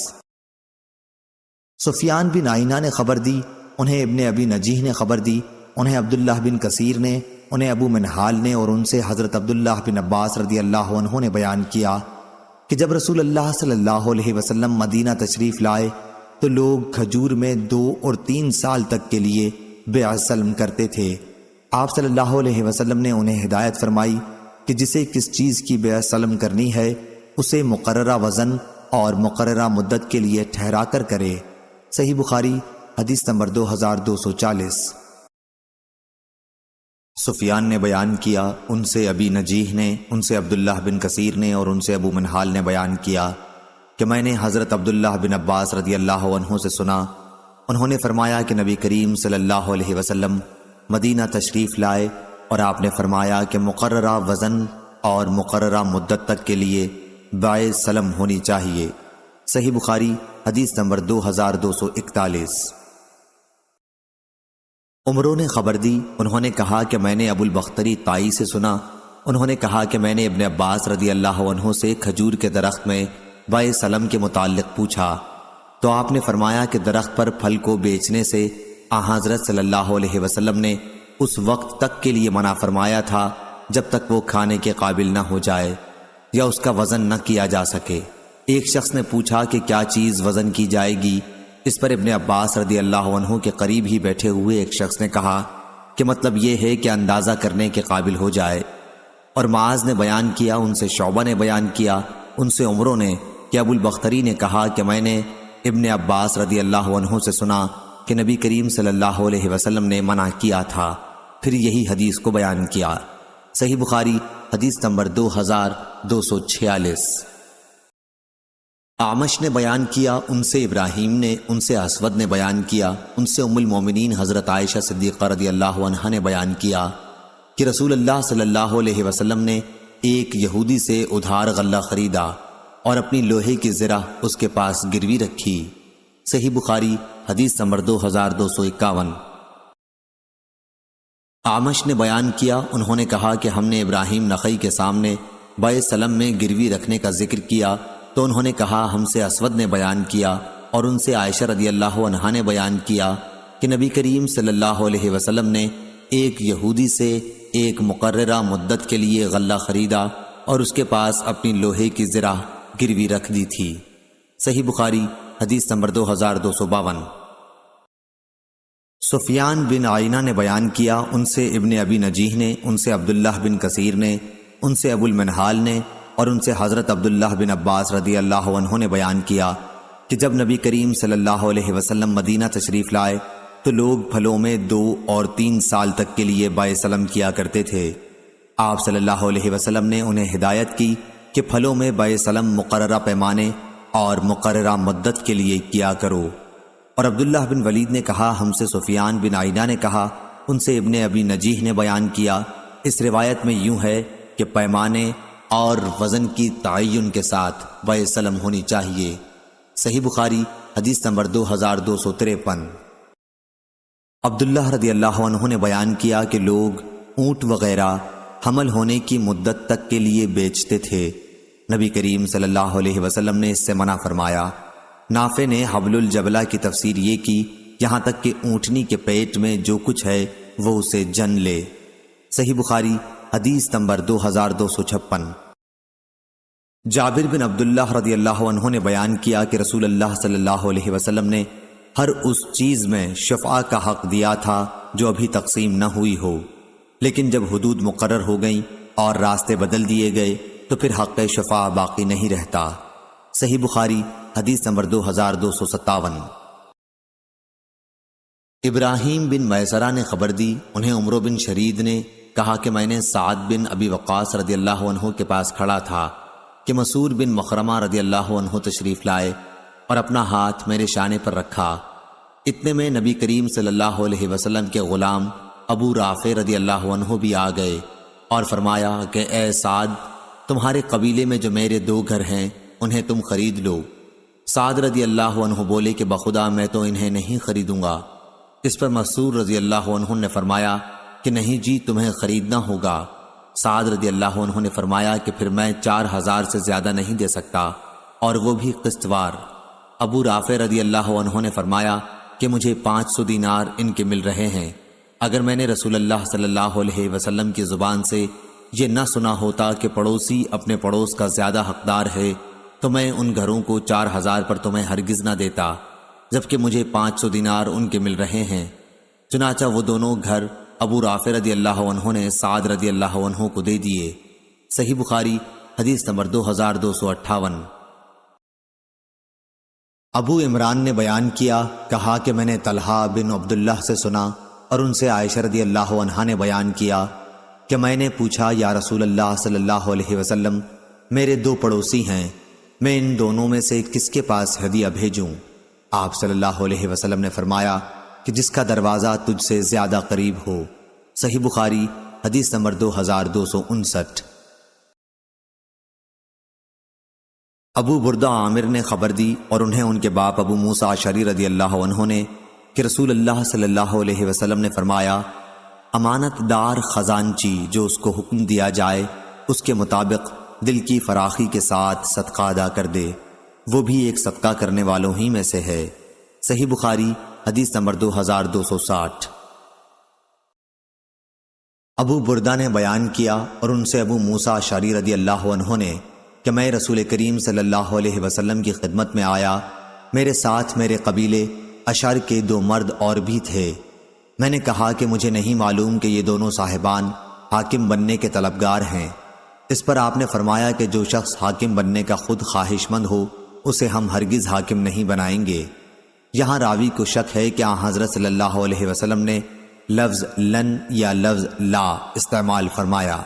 سفیان بن عینہ نے خبر دی، انہیں ابن ابی نجیح نے خبر دی، انہیں عبداللہ بن کثیر نے، انہیں ابو منہال نے اور ان سے حضرت عبداللہ بن عباس رضی اللہ عنہ نے بیان کیا کہ جب رسول اللہ صلی اللہ علیہ وسلم مدینہ تشریف لائے تو لوگ کھجور میں 2 اور 3 سال تک کے لیے بیع سلم کرتے تھے۔ آپ صلی اللہ علیہ وسلم نے انہیں ہدایت فرمائی کہ جسے کس چیز کی بیع سلم کرنی ہے اسے مقررہ وزن اور مقررہ مدت کے لیے ٹھہرا کر کرے۔ صحیح بخاری حدیث نمبر 2240۔ سفیان نے بیان کیا، ان سے ابی نجیح نے، ان سے عبداللہ بن کثیر نے اور ان سے ابو منہال نے بیان کیا کہ میں نے حضرت عبداللہ بن عباس رضی اللہ عنہ سے سنا، انہوں نے فرمایا کہ نبی کریم صلی اللہ علیہ وسلم مدینہ تشریف لائے اور آپ نے فرمایا کہ مقررہ وزن اور مقررہ مدت تک کے لیے بیع سلم ہونی چاہیے۔ صحیح بخاری حدیث نمبر 2241۔ عمروں نے خبر دی، انہوں نے کہا کہ میں نے ابو البختری طائی سے سنا، انہوں نے کہا کہ میں نے ابن عباس رضی اللہ عنہ سے کھجور کے درخت میں بیع سلم کے متعلق پوچھا تو آپ نے فرمایا کہ درخت پر پھل کو بیچنے سے حضرت صلی اللہ علیہ وسلم نے اس وقت تک کے لیے منع فرمایا تھا جب تک وہ کھانے کے قابل نہ ہو جائے یا اس کا وزن نہ کیا جا سکے۔ ایک شخص نے پوچھا کہ کیا چیز وزن کی جائے گی؟ اس پر ابن عباس رضی اللہ عنہ کے قریب ہی بیٹھے ہوئے ایک شخص نے کہا کہ مطلب یہ ہے کہ اندازہ کرنے کے قابل ہو جائے، اور معاذ نے بیان کیا، ان سے شعبہ نے بیان کیا، ان سے عمروں نے کہ ابو البختری نے کہا کہ میں نے ابن عباس رضی اللہ عنہ سے سنا کہ نبی کریم صلی اللہ علیہ وسلم نے منع کیا تھا، پھر یہی حدیث کو بیان کیا۔ صحیح بخاری حدیث نمبر 2246۔ اعمش نے بیان کیا، ان سے ابراہیم نے، ان سے اسود نے بیان کیا، ان سے ام المومنین حضرت عائشہ صدیقہ رضی اللہ عنہا نے بیان کیا کہ رسول اللہ صلی اللہ علیہ وسلم نے ایک یہودی سے ادھار غلہ خریدا اور اپنی لوہے کی زرہ اس کے پاس گروی رکھی۔ صحیح بخاری حدیث نمبر 2251۔ اعمش نے بیان کیا، انہوں نے کہا کہ ہم نے ابراہیم نخعی کے سامنے بیع سلم میں گروی رکھنے کا ذکر کیا تو انہوں نے کہا ہم سے اسود نے بیان کیا اور ان سے عائشہ رضی اللہ عنہا نے بیان کیا کہ نبی کریم صلی اللہ علیہ وسلم نے ایک یہودی سے ایک مقررہ مدت کے لیے غلہ خریدا اور اس کے پاس اپنی لوہے کی زرہ گروی رکھ دی تھی۔ صحیح بخاری حدیث نمبر 2252۔ سفیان بن عینہ نے بیان کیا، ان سے ابن ابی نجیح نے، ان سے عبداللہ بن کثیر نے، ان سے ابو المنہال نے اور ان سے حضرت عبداللہ بن عباس رضی اللہ عنہ نے بیان کیا کہ جب نبی کریم صلی اللہ علیہ وسلم مدینہ تشریف لائے تو لوگ پھلوں میں 2 اور 3 سال تک کے لیے بیع سلم کیا کرتے تھے۔ آپ صلی اللہ علیہ وسلم نے انہیں ہدایت کی کہ پھلوں میں بیع سلم مقررہ پیمانے اور مقررہ مدت کے لیے کیا کرو۔ اور عبداللہ بن ولید نے کہا ہم سے سفیان بن عینہ نے کہا، ان سے ابن ابی نجیح نے بیان کیا، اس روایت میں یوں ہے کہ پیمانے اور وزن کی تعین کے ساتھ بیع سلم ہونی چاہیے۔ صحیح بخاری حدیث نمبر 2253۔ عبداللہ رضی اللہ عنہ نے بیان کیا کہ لوگ اونٹ وغیرہ حمل ہونے کی مدت تک کے لیے بیچتے تھے۔ نبی کریم صلی اللہ علیہ وسلم نے اس سے منع فرمایا۔ نافع نے حبل الجبلہ کی تفسیر یہ کی یہاں تک کہ اونٹنی کے پیٹ میں جو کچھ ہے وہ اسے جن لے۔ صحیح بخاری حدیث نمبر 2256۔ جابر بن عبداللہ رضی اللہ عنہ نے بیان کیا کہ رسول اللہ صلی اللہ علیہ وسلم نے ہر اس چیز میں شفعہ کا حق دیا تھا جو ابھی تقسیم نہ ہوئی ہو، لیکن جب حدود مقرر ہو گئیں اور راستے بدل دیے گئے تو پھر حق شفعہ باقی نہیں رہتا۔ صحیح بخاری حدیث نمبر 2257۔ ابراہیم بن میسرہ نے خبر دی، انہیں عمرو بن شرید نے کہا کہ میں نے سعد بن ابی وقاص رضی اللہ عنہ کے پاس کھڑا تھا کہ مسعود بن مخرمہ رضی اللہ عنہ تشریف لائے اور اپنا ہاتھ میرے شانے پر رکھا۔ اتنے میں نبی کریم صلی اللہ علیہ وسلم کے غلام ابو رافع رضی اللہ عنہ بھی آ گئے اور فرمایا کہ اے سعد، تمہارے قبیلے میں جو میرے 2 گھر ہیں انہیں تم خرید لو۔ سعد رضی اللہ عنہ بولے کہ بخدا میں تو انہیں نہیں خریدوں گا۔ اس پر مسعود رضی اللہ عنہ نے فرمایا کہ نہیں جی، تمہیں خریدنا ہوگا۔ سعد رضی اللہ عنہ نے فرمایا کہ پھر میں 4000 سے زیادہ نہیں دے سکتا، اور وہ بھی قسط وار۔ ابو رافع رضی اللہ عنہ نے فرمایا کہ مجھے 500 دینار ان کے مل رہے ہیں۔ اگر میں نے رسول اللہ صلی اللہ علیہ وسلم کی زبان سے یہ نہ سنا ہوتا کہ پڑوسی اپنے پڑوس کا زیادہ حقدار ہے تو میں ان گھروں کو 4000 پر تمہیں ہرگز نہ دیتا، جبکہ مجھے 500 دینار ان کے مل رہے ہیں۔ چنانچہ وہ دونوں گھر ابو رافع رضی اللہ عنہ نے سعد رضی اللہ عنہ کو دے دیے۔ صحیح بخاری حدیث نمبر 2258۔ ابو عمران نے بیان کیا، کہا کہ میں نے طلحہ بن عبداللہ سے سنا اور ان سے عائشہ رضی اللہ عنہا نے بیان کیا کہ میں نے پوچھا یا رسول اللہ صلی اللہ علیہ وسلم، میرے 2 پڑوسی ہیں، میں ان دونوں میں سے کس کے پاس ہدیہ بھیجوں؟ آپ صلی اللہ علیہ وسلم نے فرمایا کہ جس کا دروازہ تجھ سے زیادہ قریب ہو۔ صحیح بخاری حدیث نمبر 2259۔ ابو بردہ عامر نے خبر دی اور انہیں ان کے باپ ابو موسیٰ اشعری رضی اللہ عنہ نے کہ رسول اللہ صلی اللہ علیہ وسلم نے فرمایا، امانت دار خزانچی جو اس کو حکم دیا جائے اس کے مطابق دل کی فراخی کے ساتھ صدقہ ادا کر دے، وہ بھی ایک صدقہ کرنے والوں ہی میں سے ہے۔ صحیح بخاری حدیث نمبر 2260۔ ابو بردہ نے بیان کیا اور ان سے ابو موسیٰ اشعری رضی اللہ عنہ نے کہ میں رسول کریم صلی اللہ علیہ وسلم کی خدمت میں آیا، میرے ساتھ میرے قبیلے اشعر کے 2 مرد اور بھی تھے۔ میں نے کہا کہ مجھے نہیں معلوم کہ یہ دونوں صاحبان حاکم بننے کے طلبگار ہیں۔ اس پر آپ نے فرمایا کہ جو شخص حاکم بننے کا خود خواہش مند ہو اسے ہم ہرگز حاکم نہیں بنائیں گے۔ یہاں راوی کو شک ہے کہ حضرت صلی اللہ علیہ وسلم نے لفظ لن یا لفظ لا استعمال فرمایا۔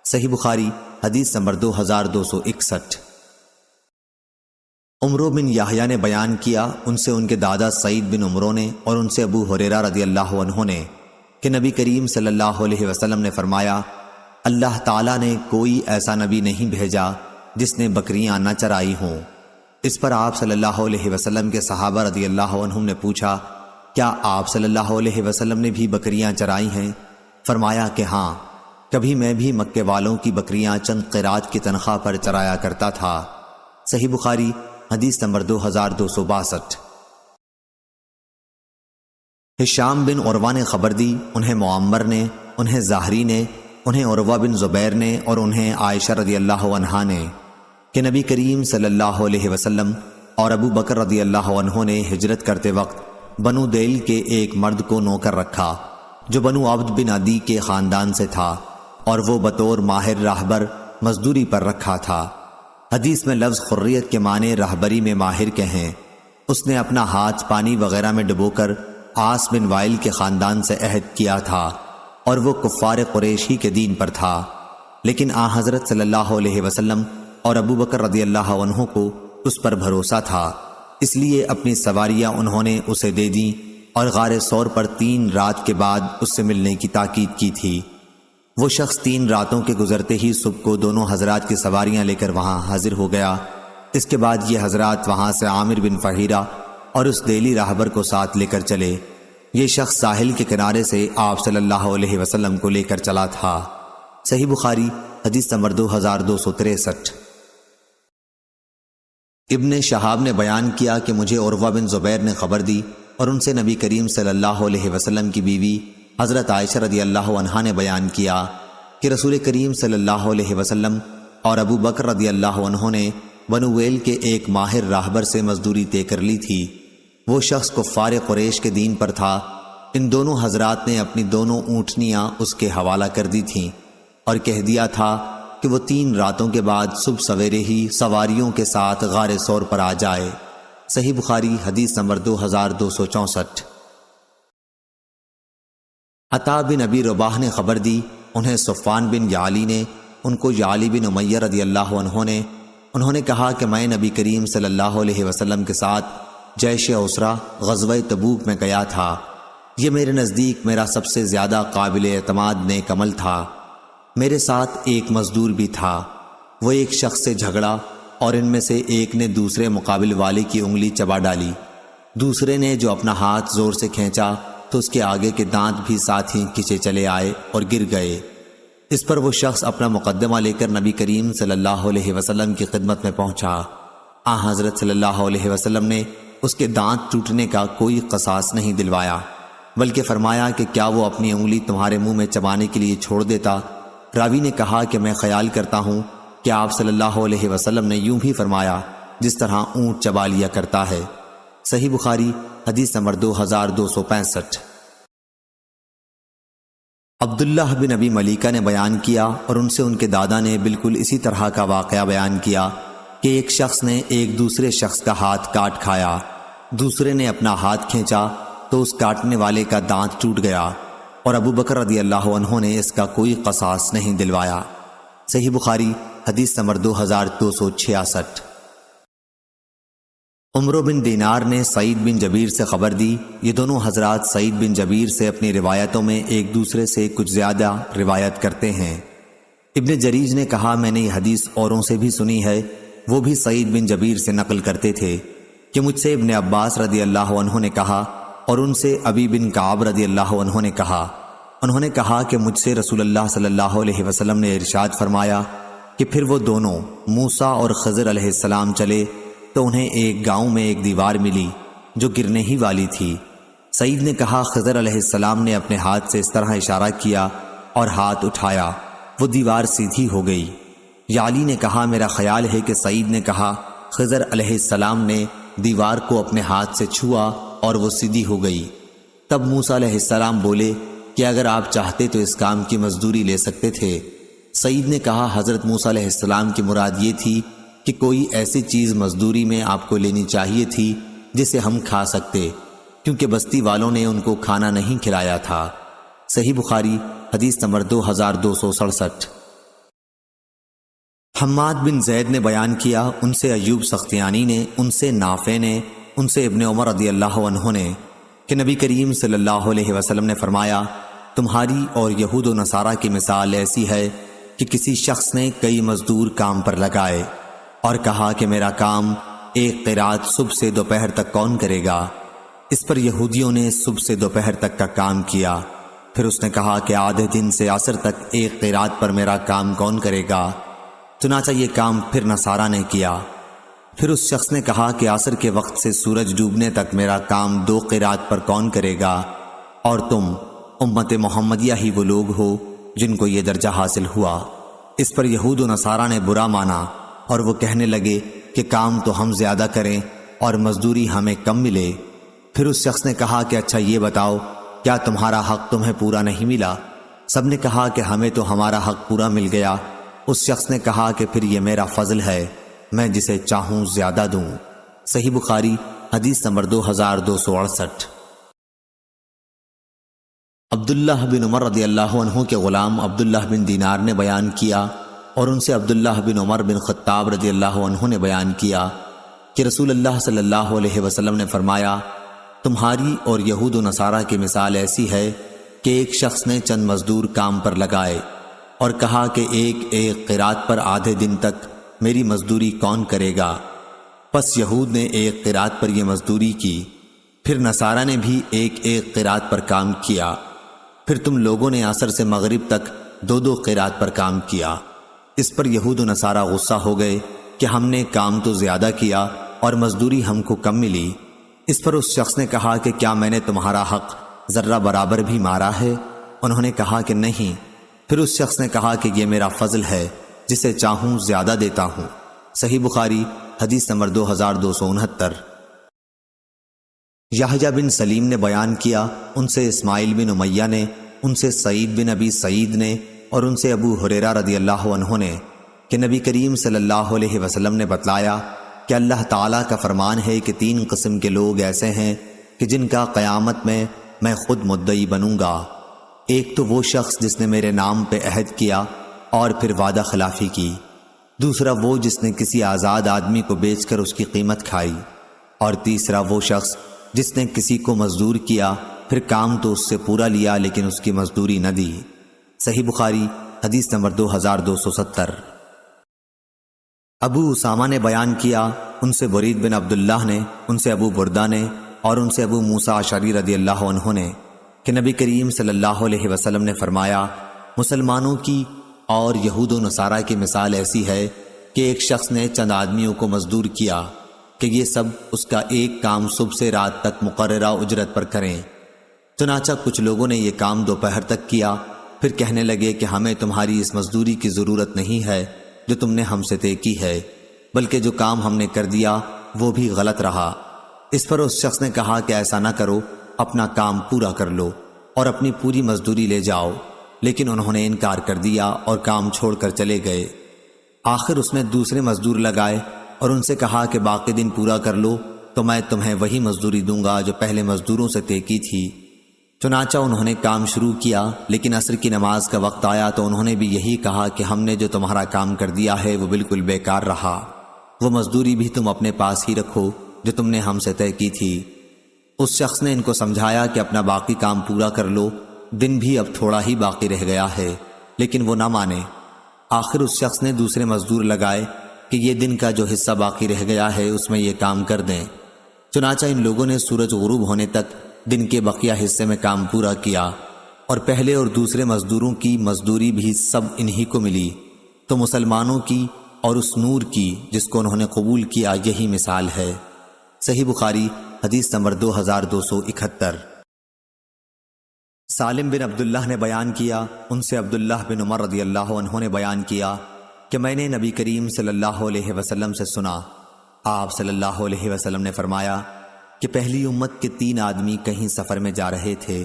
صحیح بخاری حدیث نمبر 2261۔ عمرو بن یحییٰ نے بیان کیا، ان سے ان کے دادا سعید بن عمرو نے اور ان سے ابو ہریرہ رضی اللہ عنہ نے کہ نبی کریم صلی اللہ علیہ وسلم نے فرمایا، اللہ تعالیٰ نے کوئی ایسا نبی نہیں بھیجا جس نے بکریاں نہ چرائی ہوں۔ اس پر آپ صلی اللہ علیہ وسلم کے صحابہ رضی اللہ عنہم نے پوچھا، کیا آپ صلی اللہ علیہ وسلم نے بھی بکریاں چرائی ہیں؟ فرمایا کہ ہاں، کبھی میں بھی مکے والوں کی بکریاں چند قیرات کی تنخواہ پر چرایا کرتا تھا۔ صحیح بخاری حدیث نمبر 2262۔ ہشام بن عروہ نے خبر دی، انہیں معمر نے، انہیں زہری نے، انہیں عروہ بن زبیر نے اور انہیں عائشہ رضی اللہ عنہا نے کہ نبی کریم صلی اللہ علیہ وسلم اور ابو بکر رضی اللہ عنہ نے ہجرت کرتے وقت بنو دیل کے ایک مرد کو نوکر رکھا جو بنو عبد بن عدی کے خاندان سے تھا، اور وہ بطور ماہر راہبر مزدوری پر رکھا تھا۔ حدیث میں لفظ خریت کے معنی راہبری میں ماہر کے ہیں۔ اس نے اپنا ہاتھ پانی وغیرہ میں ڈبو کر عاص بن وائل کے خاندان سے عہد کیا تھا، اور وہ کفار قریش ہی کے دین پر تھا، لیکن حضرت صلی اللہ علیہ وسلم اور ابو بکر رضی اللہ عنہ کو اس پر بھروسہ تھا، اس لیے اپنی سواریاں انہوں نے اسے دے دیں اور غار ثور پر 3 رات کے بعد اس سے ملنے کی تاکید کی تھی۔ وہ شخص 3 راتوں کے گزرتے ہی صبح کو دونوں حضرات کی سواریاں لے کر وہاں حاضر ہو گیا۔ اس کے بعد یہ حضرات وہاں سے عامر بن فہیرہ اور اس دیلی راہبر کو ساتھ لے کر چلے۔ یہ شخص ساحل کے کنارے سے آپ صلی اللہ علیہ وسلم کو لے کر چلا تھا۔ صحیح بخاری حدیث نمبر 2263۔ ابن شہاب نے بیان کیا کہ مجھے عروہ بن زبیر نے خبر دی اور ان سے نبی کریم صلی اللہ علیہ وسلم کی بیوی حضرت عائشہ رضی اللہ عنہا نے بیان کیا کہ رسول کریم صلی اللہ علیہ وسلم اور ابو بکر رضی اللہ عنہ نے بنو ویل کے ایک ماہر راہبر سے مزدوری طے کر لی تھی۔ وہ شخص کفار قریش کے دین پر تھا۔ ان دونوں حضرات نے اپنی دونوں اونٹنیاں اس کے حوالہ کر دی تھیں اور کہہ دیا تھا کہ وہ 3 راتوں کے بعد صبح سویرے ہی سواریوں کے ساتھ غار ثور پر آ جائے۔ صحیح بخاری حدیث نمبر 2264۔ عطا بن ابی رباح نے خبر دی، انہیں صفوان بن یعلی نے، ان کو یعلی بن امیہ رضی اللہ عنہ نے، انہوں نے کہا کہ میں نبی کریم صلی اللہ علیہ وسلم کے ساتھ جیش اسرہ غزوہ تبوک میں گیا تھا۔ یہ میرے نزدیک میرا سب سے زیادہ قابل اعتماد نیک عمل تھا۔ میرے ساتھ ایک مزدور بھی تھا۔ وہ ایک شخص سے جھگڑا اور ان میں سے ایک نے دوسرے مقابل والے کی انگلی چبا ڈالی۔ دوسرے نے جو اپنا ہاتھ زور سے کھینچا تو اس کے آگے کے دانت بھی ساتھ ہی کھچے چلے آئے اور گر گئے۔ اس پر وہ شخص اپنا مقدمہ لے کر نبی کریم صلی اللہ علیہ وسلم کی خدمت میں پہنچا۔ حضرت صلی اللہ علیہ وسلم نے اس کے دانت ٹوٹنے کا کوئی قصاص نہیں دلوایا، بلکہ فرمایا کہ کیا وہ اپنی انگلی تمہارے منہ میں چبانے کے لیے چھوڑ دیتا؟ راوی نے کہا کہ میں خیال کرتا ہوں کہ آپ صلی اللہ علیہ وسلم نے یوں بھی فرمایا جس طرح اونٹ چبا لیا کرتا ہے۔ صحیح بخاری حدیث نمبر 2265۔ عبداللہ بن ابی ملیکہ نے بیان کیا اور ان سے ان کے دادا نے بالکل اسی طرح کا واقعہ بیان کیا کہ ایک شخص نے ایک دوسرے شخص کا ہاتھ کاٹ کھایا۔ دوسرے نے اپنا ہاتھ کھینچا تو اس کاٹنے والے کا دانت ٹوٹ گیا اور ابو بکر رضی اللہ عنہ نے اس کا کوئی قصاص نہیں دلوایا۔ صحیح بخاری حدیث نمبر 2266۔ عمرو بن دینار نے سعید بن جبیر سے خبر دی۔ یہ دونوں حضرات سعید بن جبیر سے اپنی روایتوں میں ایک دوسرے سے کچھ زیادہ روایت کرتے ہیں۔ ابن جریج نے کہا میں نے یہ حدیث اوروں سے بھی سنی ہے۔ وہ بھی سعید بن جبیر سے نقل کرتے تھے کہ مجھ سے ابن عباس رضی اللہ عنہ نے کہا اور ان سے ابی بن کعب رضی اللہ عنہ نے کہا، انہوں نے کہا کہ مجھ سے رسول اللہ صلی اللہ علیہ وسلم نے ارشاد فرمایا کہ پھر وہ دونوں موسیٰ اور خضر علیہ السلام چلے تو انہیں ایک گاؤں میں ایک دیوار ملی جو گرنے ہی والی تھی۔ سعید نے کہا خضر علیہ السلام نے اپنے ہاتھ سے اس طرح اشارہ کیا اور ہاتھ اٹھایا، وہ دیوار سیدھی ہو گئی۔ یعلی نے کہا میرا خیال ہے کہ سعید نے کہا خضر علیہ السلام نے دیوار کو اپنے ہاتھ سے چھوا اور وہ سیدھی ہو گئی۔ تب موسیٰ علیہ السلام بولے کہ اگر آپ چاہتے تو اس کام کی مزدوری لے سکتے تھے۔ سعید نے کہا حضرت موسیٰ علیہ السلام کی مراد یہ تھی کہ کوئی ایسی چیز مزدوری میں آپ کو لینی چاہیے تھی جسے ہم کھا سکتے، کیونکہ بستی والوں نے ان کو کھانا نہیں کھلایا تھا۔ صحیح بخاری حدیث نمبر 2267۔ حماد بن زید نے بیان کیا، ان سے ایوب سختیانی نے، ان سے نافع نے، ان سے ابن عمر رضی اللہ عنہ نے کہ نبی کریم صلی اللہ علیہ وسلم نے فرمایا تمہاری اور یہود و نصارہ کی مثال ایسی ہے کہ کسی شخص نے کئی مزدور کام پر لگائے اور کہا کہ میرا کام ایک قرات صبح سے دوپہر تک کون کرے گا؟ اس پر یہودیوں نے صبح سے دوپہر تک کا کام کیا۔ پھر اس نے کہا کہ آدھے دن سے عصر تک ایک قرات پر میرا کام کون کرے گا؟ چنانچہ یہ کام پھر نصارہ نے کیا۔ پھر اس شخص نے کہا کہ عصر کے وقت سے سورج ڈوبنے تک میرا کام 2 قرات پر کون کرے گا؟ اور تم امت محمدیہ ہی وہ لوگ ہو جن کو یہ درجہ حاصل ہوا۔ اس پر یہود و نصارہ نے برا مانا اور وہ کہنے لگے کہ کام تو ہم زیادہ کریں اور مزدوری ہمیں کم ملے۔ پھر اس شخص نے کہا کہ اچھا یہ بتاؤ کیا تمہارا حق تمہیں پورا نہیں ملا؟ سب نے کہا کہ ہمیں تو ہمارا حق پورا مل گیا۔ اس شخص نے کہا کہ پھر یہ میرا فضل ہے، میں جسے چاہوں زیادہ دوں۔ صحیح بخاری حدیث نمبر 2268۔ عبداللہ بن عمر رضی اللہ عنہ کے غلام عبداللہ بن دینار نے بیان کیا اور ان سے عبداللہ بن عمر بن خطاب رضی اللہ عنہ نے بیان کیا کہ رسول اللہ صلی اللہ علیہ وسلم نے فرمایا تمہاری اور یہود و نصارہ کی مثال ایسی ہے کہ ایک شخص نے چند مزدور کام پر لگائے اور کہا کہ ایک ایک قرات پر آدھے دن تک میری مزدوری کون کرے گا؟ پس یہود نے ایک قرات پر یہ مزدوری کی۔ پھر نصارہ نے بھی ایک ایک قرات پر کام کیا، پھر تم لوگوں نے عصر سے مغرب تک دو دو قرات پر کام کیا۔ اس پر یہود و نصارہ غصہ ہو گئے کہ ہم نے کام تو زیادہ کیا اور مزدوری ہم کو کم ملی۔ اس پر اس شخص نے کہا کہ کیا میں نے تمہارا حق ذرہ برابر بھی مارا ہے؟ انہوں نے کہا کہ نہیں۔ پھر اس شخص نے کہا کہ یہ میرا فضل ہے، جسے چاہوں زیادہ دیتا ہوں۔ صحیح بخاری حدیث نمبر 2269۔ یحییٰ بن سلیم نے بیان کیا، ان سے اسماعیل بن امیہ نے، ان سے سعید بن ابی سعید نے، اور ان سے ابو ہریرہ رضی اللہ عنہ نے کہ نبی کریم صلی اللہ علیہ وسلم نے بتلایا کہ اللہ تعالیٰ کا فرمان ہے کہ 3 قسم کے لوگ ایسے ہیں کہ جن کا قیامت میں خود مدعی بنوں گا۔ ایک تو وہ شخص جس نے میرے نام پہ عہد کیا اور پھر وعدہ خلافی کی، دوسرا وہ جس نے کسی آزاد آدمی کو بیچ کر اس کی قیمت کھائی، اور تیسرا وہ شخص جس نے کسی کو مزدور کیا، پھر کام تو اس سے پورا لیا لیکن اس کی مزدوری نہ دی۔ صحیح بخاری حدیث نمبر 2270۔ ابو اسامہ نے بیان کیا، ان سے برید بن عبداللہ نے، ان سے ابو بردہ نے، اور ان سے ابو موسیٰ اشعری رضی اللہ عنہ نے کہ نبی کریم صلی اللہ علیہ وسلم نے فرمایا، مسلمانوں کی اور یہود و نصارہ کی مثال ایسی ہے کہ ایک شخص نے چند آدمیوں کو مزدور کیا کہ یہ سب اس کا ایک کام صبح سے رات تک مقررہ اجرت پر کریں۔ چنانچہ کچھ لوگوں نے یہ کام دوپہر تک کیا، پھر کہنے لگے کہ ہمیں تمہاری اس مزدوری کی ضرورت نہیں ہے جو تم نے ہم سے طے کی ہے، بلکہ جو کام ہم نے کر دیا وہ بھی غلط رہا۔ اس پر اس شخص نے کہا کہ ایسا نہ کرو، اپنا کام پورا کر لو اور اپنی پوری مزدوری لے جاؤ، لیکن انہوں نے انکار کر دیا اور کام چھوڑ کر چلے گئے۔ آخر اس نے دوسرے مزدور لگائے اور ان سے کہا کہ باقی دن پورا کر لو تو میں تمہیں وہی مزدوری دوں گا جو پہلے مزدوروں سے طے کی تھی۔ چنانچہ انہوں نے کام شروع کیا، لیکن عصر کی نماز کا وقت آیا تو انہوں نے بھی یہی کہا کہ ہم نے جو تمہارا کام کر دیا ہے وہ بالکل بیکار رہا، وہ مزدوری بھی تم اپنے پاس ہی رکھو جو تم نے ہم سے طے کی تھی۔ اس شخص نے ان کو سمجھایا کہ اپنا باقی کام پورا کر لو، دن بھی اب تھوڑا ہی باقی رہ گیا ہے، لیکن وہ نہ مانے۔ آخر اس شخص نے دوسرے مزدور لگائے کہ یہ دن کا جو حصہ باقی رہ گیا ہے اس میں یہ کام کر دیں۔ چنانچہ ان لوگوں نے سورج غروب ہونے تک دن کے بقیہ حصے میں کام پورا کیا، اور پہلے اور دوسرے مزدوروں کی مزدوری بھی سب انہی کو ملی۔ تو مسلمانوں کی اور اس نور کی جس کو انہوں نے قبول کیا یہی مثال ہے۔ صحیح بخاری حدیث نمبر 2271۔ سالم بن عبداللہ نے بیان کیا، ان سے عبداللہ بن عمر رضی اللہ عنہ نے بیان کیا کہ میں نے نبی کریم صلی اللہ علیہ وسلم سے سنا، آپ صلی اللہ علیہ وسلم نے فرمایا کہ پہلی امت کے 3 آدمی کہیں سفر میں جا رہے تھے۔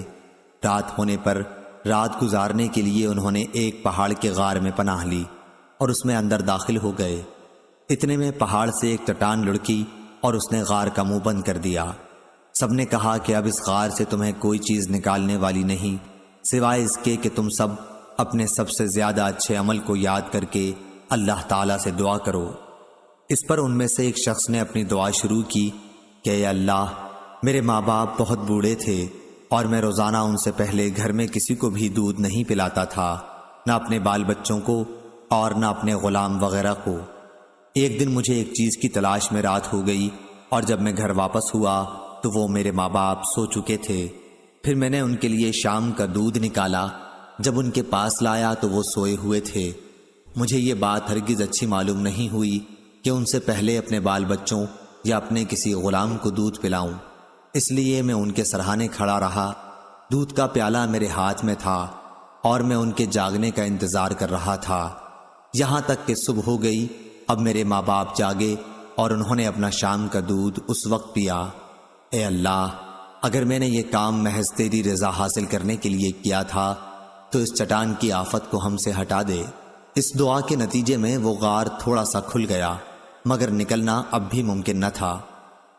رات ہونے پر رات گزارنے کے لیے انہوں نے ایک پہاڑ کے غار میں پناہ لی اور اس میں اندر داخل ہو گئے۔ اتنے میں پہاڑ سے ایک چٹان لڑکی اور اس نے غار کا منہ بند کر دیا۔ سب نے کہا کہ اب اس غار سے تمہیں کوئی چیز نکالنے والی نہیں سوائے اس کے کہ تم سب اپنے سب سے زیادہ اچھے عمل کو یاد کر کے اللہ تعالیٰ سے دعا کرو۔ اس پر ان میں سے ایک شخص نے اپنی دعا شروع کی کہ اے اللہ، میرے ماں باپ بہت بوڑھے تھے اور میں روزانہ ان سے پہلے گھر میں کسی کو بھی دودھ نہیں پلاتا تھا، نہ اپنے بال بچوں کو اور نہ اپنے غلام وغیرہ کو۔ ایک دن مجھے ایک چیز کی تلاش میں رات ہو گئی اور جب میں گھر واپس ہوا تو وہ میرے ماں باپ سو چکے تھے۔ پھر میں نے ان کے لیے شام کا دودھ نکالا، جب ان کے پاس لایا تو وہ سوئے ہوئے تھے۔ مجھے یہ بات ہرگز اچھی معلوم نہیں ہوئی کہ ان سے پہلے اپنے بال بچوں یا اپنے کسی غلام کو دودھ پلاؤں، اس لیے میں ان کے سرہانے کھڑا رہا۔ دودھ کا پیالہ میرے ہاتھ میں تھا اور میں ان کے جاگنے کا انتظار کر رہا تھا، یہاں تک کہ صبح ہو گئی۔ اب میرے ماں باپ جاگے اور انہوں نے اپنا شام کا دودھ اس وقت پیا۔ اے اللہ، اگر میں نے یہ کام محض تیری رضا حاصل کرنے کے لیے کیا تھا تو اس چٹان کی آفت کو ہم سے ہٹا دے۔ اس دعا کے نتیجے میں وہ غار تھوڑا سا کھل گیا، مگر نکلنا اب بھی ممکن نہ تھا۔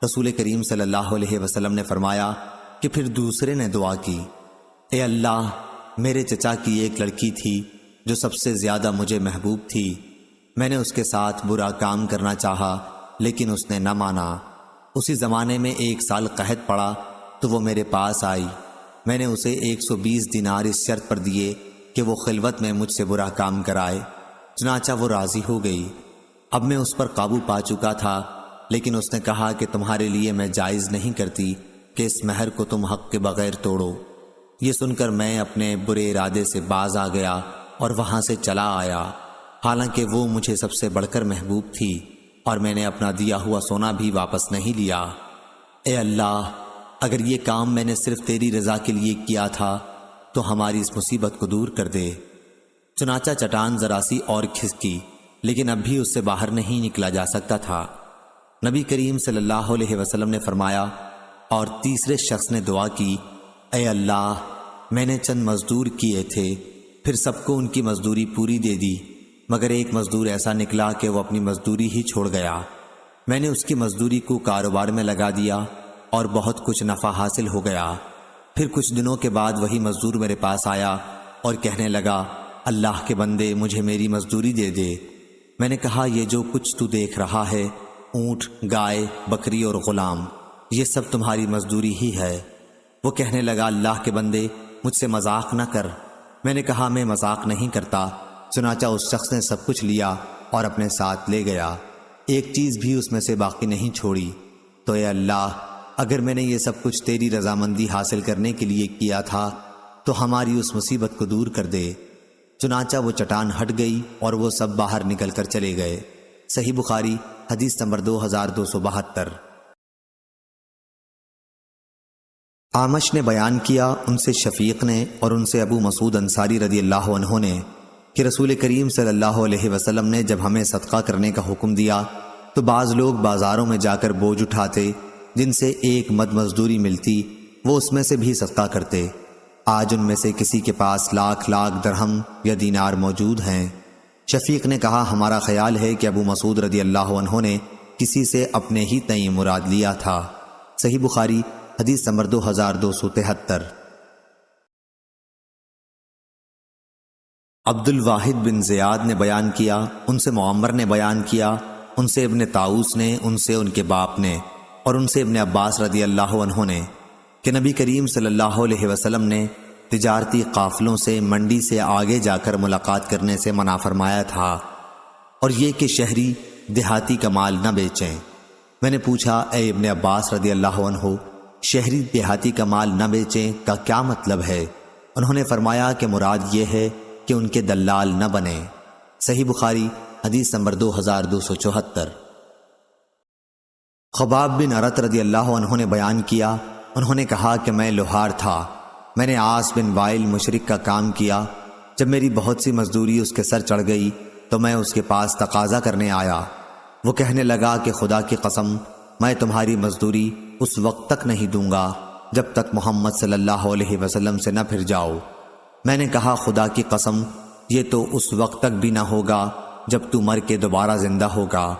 رسول کریم صلی اللہ علیہ وسلم نے فرمایا کہ پھر دوسرے نے دعا کی، اے اللہ، میرے چچا کی ایک لڑکی تھی جو سب سے زیادہ مجھے محبوب تھی، میں نے اس کے ساتھ برا کام کرنا چاہا لیکن اس نے نہ مانا۔ اسی زمانے میں 1 سال قحط پڑا تو وہ میرے پاس آئی، میں نے اسے 120 دینار اس شرط پر دیے کہ وہ خلوت میں مجھ سے برا کام کرائے، چنانچہ وہ راضی ہو گئی۔ اب میں اس پر قابو پا چکا تھا، لیکن اس نے کہا کہ تمہارے لیے میں جائز نہیں کرتی کہ اس مہر کو تم حق کے بغیر توڑو۔ یہ سن کر میں اپنے برے ارادے سے باز آ گیا اور وہاں سے چلا آیا، حالانکہ وہ مجھے سب سے بڑھ کر محبوب تھی، اور میں نے اپنا دیا ہوا سونا بھی واپس نہیں لیا۔ اے اللہ، اگر یہ کام میں نے صرف تیری رضا کے لیے کیا تھا تو ہماری اس مصیبت کو دور کر دے۔ چنانچہ چٹان ذرا سی اور کھسکی، لیکن اب بھی اس سے باہر نہیں نکلا جا سکتا تھا۔ نبی کریم صلی اللہ علیہ وسلم نے فرمایا، اور تیسرے شخص نے دعا کی، اے اللہ، میں نے چند مزدور کیے تھے، پھر سب کو ان کی مزدوری پوری دے دی، مگر ایک مزدور ایسا نکلا کہ وہ اپنی مزدوری ہی چھوڑ گیا۔ میں نے اس کی مزدوری کو کاروبار میں لگا دیا اور بہت کچھ نفع حاصل ہو گیا۔ پھر کچھ دنوں کے بعد وہی مزدور میرے پاس آیا اور کہنے لگا، اللہ کے بندے، مجھے میری مزدوری دے دے۔ میں نے کہا، یہ جو کچھ تو دیکھ رہا ہے، اونٹ، گائے، بکری اور غلام، یہ سب تمہاری مزدوری ہی ہے۔ وہ کہنے لگا، اللہ کے بندے، مجھ سے مذاق نہ کر۔ میں نے کہا، میں مذاق نہیں کرتا۔ چنانچہ اس شخص نے سب کچھ لیا اور اپنے ساتھ لے گیا، ایک چیز بھی اس میں سے باقی نہیں چھوڑی۔ تو اے اللہ، اگر میں نے یہ سب کچھ تیری رضامندی حاصل کرنے کے لیے کیا تھا تو ہماری اس مصیبت کو دور کر دے۔ چنانچہ وہ چٹان ہٹ گئی اور وہ سب باہر نکل کر چلے گئے۔ صحیح بخاری حدیث نمبر 2272۔ اعمش نے بیان کیا، ان سے شفیق نے اور ان سے ابو مسعود انصاری رضی اللہ عنہ نے، کہ رسول کریم صلی اللہ علیہ وسلم نے جب ہمیں صدقہ کرنے کا حکم دیا تو بعض لوگ بازاروں میں جا کر بوجھ اٹھاتے، جن سے ایک مد مزدوری ملتی، وہ اس میں سے بھی صدقہ کرتے۔ آج ان میں سے کسی کے پاس لاکھ درہم یا دینار موجود ہیں۔ شفیق نے کہا، ہمارا خیال ہے کہ ابو مسعود رضی اللہ عنہ نے کسی سے اپنے ہی تئیں مراد لیا تھا۔ صحیح بخاری حدیث نمبر 2273۔ عبد الواحد بن زیاد نے بیان کیا، ان سے معمر نے بیان کیا، ان سے ابن طاؤس نے، ان سے ان کے باپ نے، اور ان سے ابن عباس رضی اللہ عنہ نے، کہ نبی کریم صلی اللہ علیہ وسلم نے تجارتی قافلوں سے منڈی سے آگے جا کر ملاقات کرنے سے منع فرمایا تھا، اور یہ کہ شہری دیہاتی کا مال نہ بیچیں۔ میں نے پوچھا، اے ابن عباس رضی اللہ عنہ، شہری دیہاتی کا مال نہ بیچیں کا کیا مطلب ہے؟ انہوں نے فرمایا کہ مراد یہ ہے کہ ان کے دلال نہ بنیں۔ صحیح بخاری حدیث نمبر 2274۔ خباب بن ارت رضی اللہ عنہ نے بیان کیا، انہوں نے کہا کہ میں لوہار تھا، میں نے عاص بن وائل مشرک کا کام کیا۔ جب میری بہت سی مزدوری اس کے سر چڑھ گئی تو میں اس کے پاس تقاضا کرنے آیا۔ وہ کہنے لگا کہ خدا کی قسم، میں تمہاری مزدوری اس وقت تک نہیں دوں گا جب تک محمد صلی اللہ علیہ وسلم سے نہ پھر جاؤ۔ میں نے کہا، خدا کی قسم، یہ تو اس وقت تک بھی نہ ہوگا جب تو مر کے دوبارہ زندہ ہوگا۔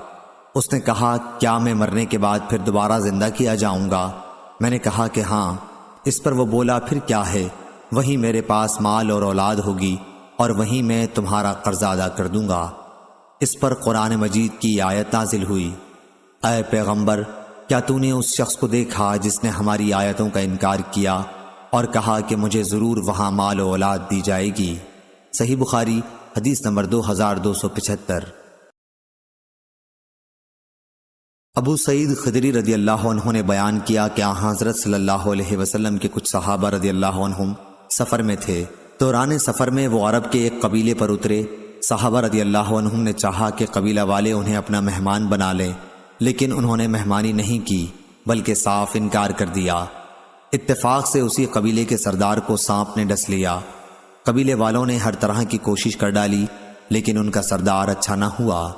اس نے کہا، کیا میں مرنے کے بعد پھر دوبارہ زندہ کیا جاؤں گا؟ میں نے کہا کہ ہاں۔ اس پر وہ بولا، پھر کیا ہے؟ وہیں میرے پاس مال اور اولاد ہوگی اور وہیں میں تمہارا قرض ادا کر دوں گا۔ اس پر قرآن مجید کی آیت نازل ہوئی، اے پیغمبر، کیا تو نے اس شخص کو دیکھا جس نے ہماری آیتوں کا انکار کیا اور کہا کہ مجھے ضرور وہاں مال و اولاد دی جائے گی؟ صحیح بخاری حدیث نمبر 2275۔ ابو سعید خدری رضی اللہ عنہ نے بیان کیا کہ حضرت صلی اللہ علیہ وسلم کے کچھ صحابہ رضی اللہ عنہم سفر میں تھے۔ دوران سفر میں وہ عرب کے ایک قبیلے پر اترے۔ صحابہ رضی اللہ عنہم نے چاہا کہ قبیلہ والے انہیں اپنا مہمان بنا لیں، لیکن انہوں نے مہمانی نہیں کی بلکہ صاف انکار کر دیا۔ اتفاق سے اسی قبیلے کے سردار کو سانپ نے ڈس لیا۔ قبیلے والوں نے ہر طرح کی کوشش کر ڈالی لیکن ان کا سردار اچھا نہ ہوا۔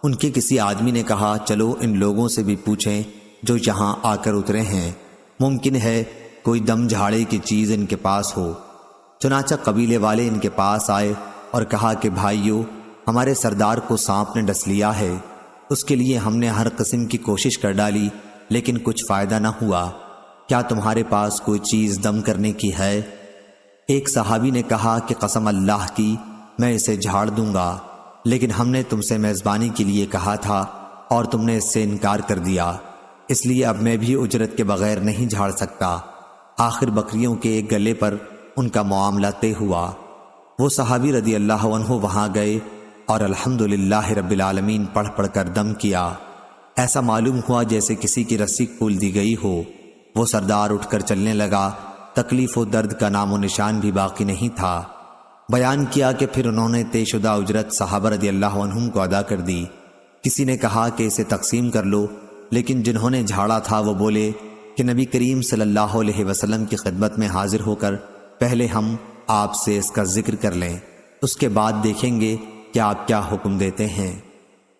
ان کے کسی آدمی نے کہا، چلو ان لوگوں سے بھی پوچھیں جو یہاں آ کر اترے ہیں، ممکن ہے کوئی دم جھاڑے کی چیز ان کے پاس ہو۔ چنانچہ قبیلے والے ان کے پاس آئے اور کہا کہ بھائیو، ہمارے سردار کو سانپ نے ڈس لیا ہے، اس کے لیے ہم نے ہر قسم کی کوشش کر ڈالی لیکن کچھ فائدہ نہ ہوا، کیا تمہارے پاس کوئی چیز دم کرنے کی ہے؟ ایک صحابی نے کہا کہ قسم اللہ کی، میں اسے جھاڑ دوں گا، لیکن ہم نے تم سے میزبانی کے لیے کہا تھا اور تم نے اس سے انکار کر دیا، اس لیے اب میں بھی اجرت کے بغیر نہیں جھاڑ سکتا۔ آخر بکریوں کے ایک گلے پر ان کا معاملہ طے ہوا۔ وہ صحابی رضی اللہ عنہ وہاں گئے اور الحمدللہ رب العالمین پڑھ پڑھ کر دم کیا۔ ایسا معلوم ہوا جیسے کسی کی رسی کھول دی گئی ہو۔ وہ سردار اٹھ کر چلنے لگا، تکلیف و درد کا نام و نشان بھی باقی نہیں تھا۔ بیان کیا کہ پھر انہوں نے طے شدہ اجرت صحابہ رضی اللہ عنہم کو ادا کر دی۔ کسی نے کہا کہ اسے تقسیم کر لو، لیکن جنہوں نے جھاڑا تھا وہ بولے کہ نبی کریم صلی اللہ علیہ وسلم کی خدمت میں حاضر ہو کر پہلے ہم آپ سے اس کا ذکر کر لیں، اس کے بعد دیکھیں گے کہ آپ کیا حکم دیتے ہیں۔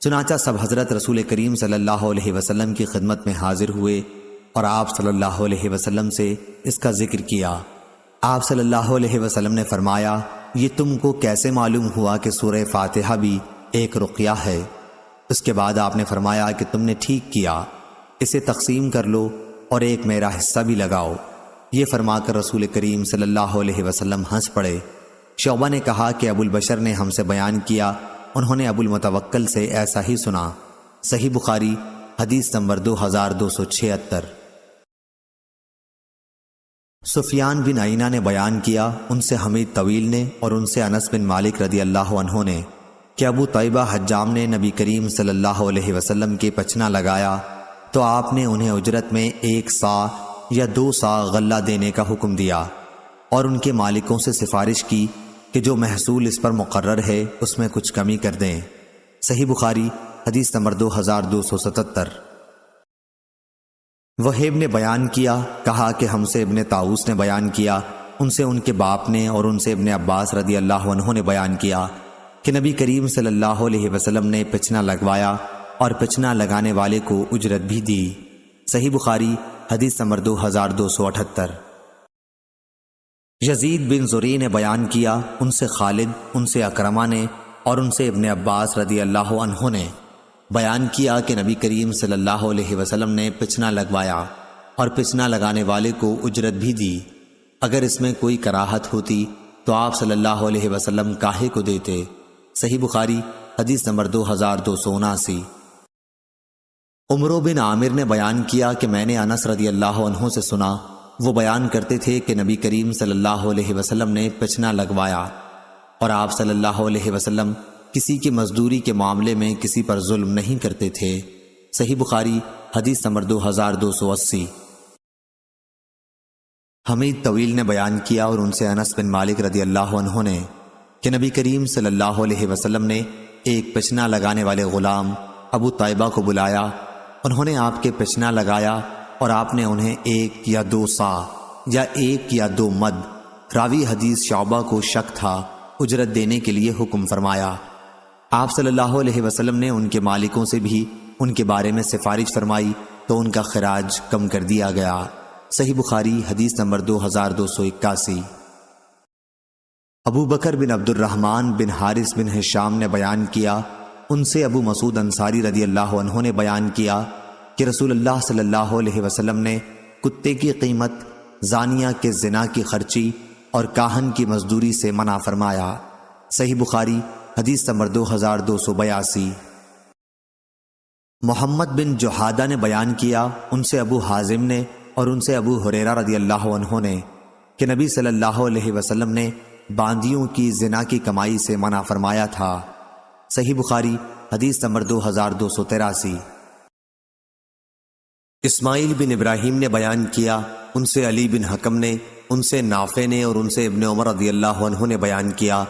چنانچہ سب حضرت رسول کریم صلی اللہ علیہ وسلم کی خدمت میں حاضر ہوئے اور آپ صلی اللہ علیہ وسلم سے اس کا ذکر کیا۔ آپ صلی اللہ علیہ وسلم نے فرمایا، یہ تم کو کیسے معلوم ہوا کہ سورہ فاتحہ بھی ایک رقیہ ہے؟ اس کے بعد آپ نے فرمایا کہ تم نے ٹھیک کیا، اسے تقسیم کر لو اور ایک میرا حصہ بھی لگاؤ۔ یہ فرما کر رسول کریم صلی اللہ علیہ وسلم ہنس پڑے۔ شعبہ نے کہا کہ ابو البشر نے ہم سے بیان کیا، انہوں نے ابو المتوکل سے ایسا ہی سنا۔ صحیح بخاری حدیث نمبر 2276۔ سفیان بن عینہ نے بیان کیا، ان سے حمید طویل نے اور ان سے انس بن مالک رضی اللہ عنہ نے کہ ابو طیبہ حجام نے نبی کریم صلی اللہ علیہ وسلم کے پچنا لگایا تو آپ نے انہیں اجرت میں 1 صاع یا 2 صاع غلہ دینے کا حکم دیا اور ان کے مالکوں سے سفارش کی کہ جو محصول اس پر مقرر ہے اس میں کچھ کمی کر دیں۔ صحیح بخاری حدیث نمبر 2277۔ وہیب نے بیان کیا، کہا کہ ہم سے ابن طاؤس نے بیان کیا، ان سے ان کے باپ نے اور ان سے ابن عباس رضی اللہ عنہ نے بیان کیا کہ نبی کریم صلی اللہ علیہ وسلم نے پچنا لگوایا اور پچنا لگانے والے کو اجرت بھی دی۔ صحیح بخاری حدیث نمبر 2278۔ یزید بن زری نے بیان کیا، ان سے خالد، ان سے اکرمہ نے اور ان سے ابن عباس رضی اللہ عنہ نے بیان کیا کہ نبی کریم صلی اللہ علیہ وسلم نے پچنا لگوایا اور پچنا لگانے والے کو اجرت بھی دی۔ اگر اس میں کوئی کراہت ہوتی تو آپ صلی اللہ علیہ وسلم کاہے کو دیتے؟ صحیح بخاری حدیث نمبر 2279۔ عمرو بن عامر نے بیان کیا کہ میں نے انس رضی اللہ عنہ سے سنا، وہ بیان کرتے تھے کہ نبی کریم صلی اللہ علیہ وسلم نے پچنا لگوایا اور آپ صلی اللہ علیہ وسلم کسی کی مزدوری کے معاملے میں کسی پر ظلم نہیں کرتے تھے۔ صحیح بخاری حدیث نمبر 2280۔ حمید طویل نے بیان کیا اور ان سے انس بن مالک رضی اللہ عنہ نے کہ نبی کریم صلی اللہ علیہ وسلم نے ایک پچنا لگانے والے غلام ابو طیبہ کو بلایا، انہوں نے آپ کے پچنا لگایا اور آپ نے انہیں 1 یا 2 صاع یا 1 یا 2 مد، راوی حدیث شعبہ کو شک تھا، اجرت دینے کے لیے حکم فرمایا۔ آپ صلی اللہ علیہ وسلم نے ان کے مالکوں سے بھی ان کے بارے میں سفارش فرمائی تو ان کا خراج کم کر دیا گیا۔ صحیح بخاری حدیث نمبر 2281۔ ابو بکر بن عبد الرحمن بن حارث بن ہشام نے بیان کیا، ان سے ابو مسعود انصاری رضی اللہ عنہ نے بیان کیا کہ رسول اللہ صلی اللہ علیہ وسلم نے کتے کی قیمت، زانیہ کے زنا کی خرچی اور کاہن کی مزدوری سے منع فرمایا۔ صحیح بخاری حدیث نمبر 2282۔ محمد بن جحادہ نے بیان کیا، ان سے ابو حازم نے اور ان سے ابو ہریرہ رضی اللہ عنہ نے کہ نبی صلی اللہ علیہ وسلم نے باندیوں کی زنا کی کمائی سے منع فرمایا تھا۔ صحیح بخاری حدیث نمبر 2283۔ اسماعیل بن ابراہیم نے بیان کیا، ان سے علی بن حکم نے، ان سے نافع نے اور ان سے ابن عمر رضی اللہ عنہ نے بیان کیا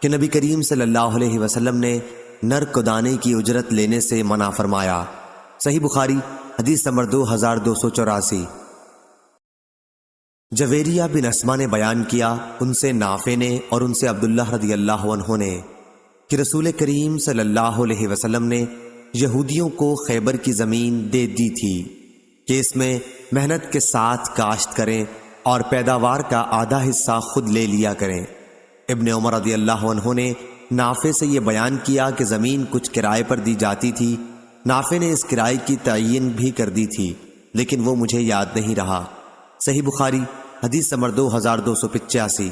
کہ نبی کریم صلی اللہ علیہ وسلم نے نر کو دانے کی اجرت لینے سے منع فرمایا۔ صحیح بخاری حدیث نمبر 2284۔ جویریہ بن اسما نے بیان کیا، ان سے نافع نے اور ان سے عبداللہ رضی اللہ عنہ نے کہ رسول کریم صلی اللہ علیہ وسلم نے یہودیوں کو خیبر کی زمین دے دی تھی کہ اس میں محنت کے ساتھ کاشت کریں اور پیداوار کا آدھا حصہ خود لے لیا کریں۔ ابن عمر رضی اللہ عنہ نے نافع سے یہ بیان کیا کہ زمین کچھ کرائے پر دی جاتی تھی، نافع نے اس کرائے کی تعین بھی کر دی تھی لیکن وہ مجھے یاد نہیں رہا۔ صحیح بخاری حدیث نمبر 2285۔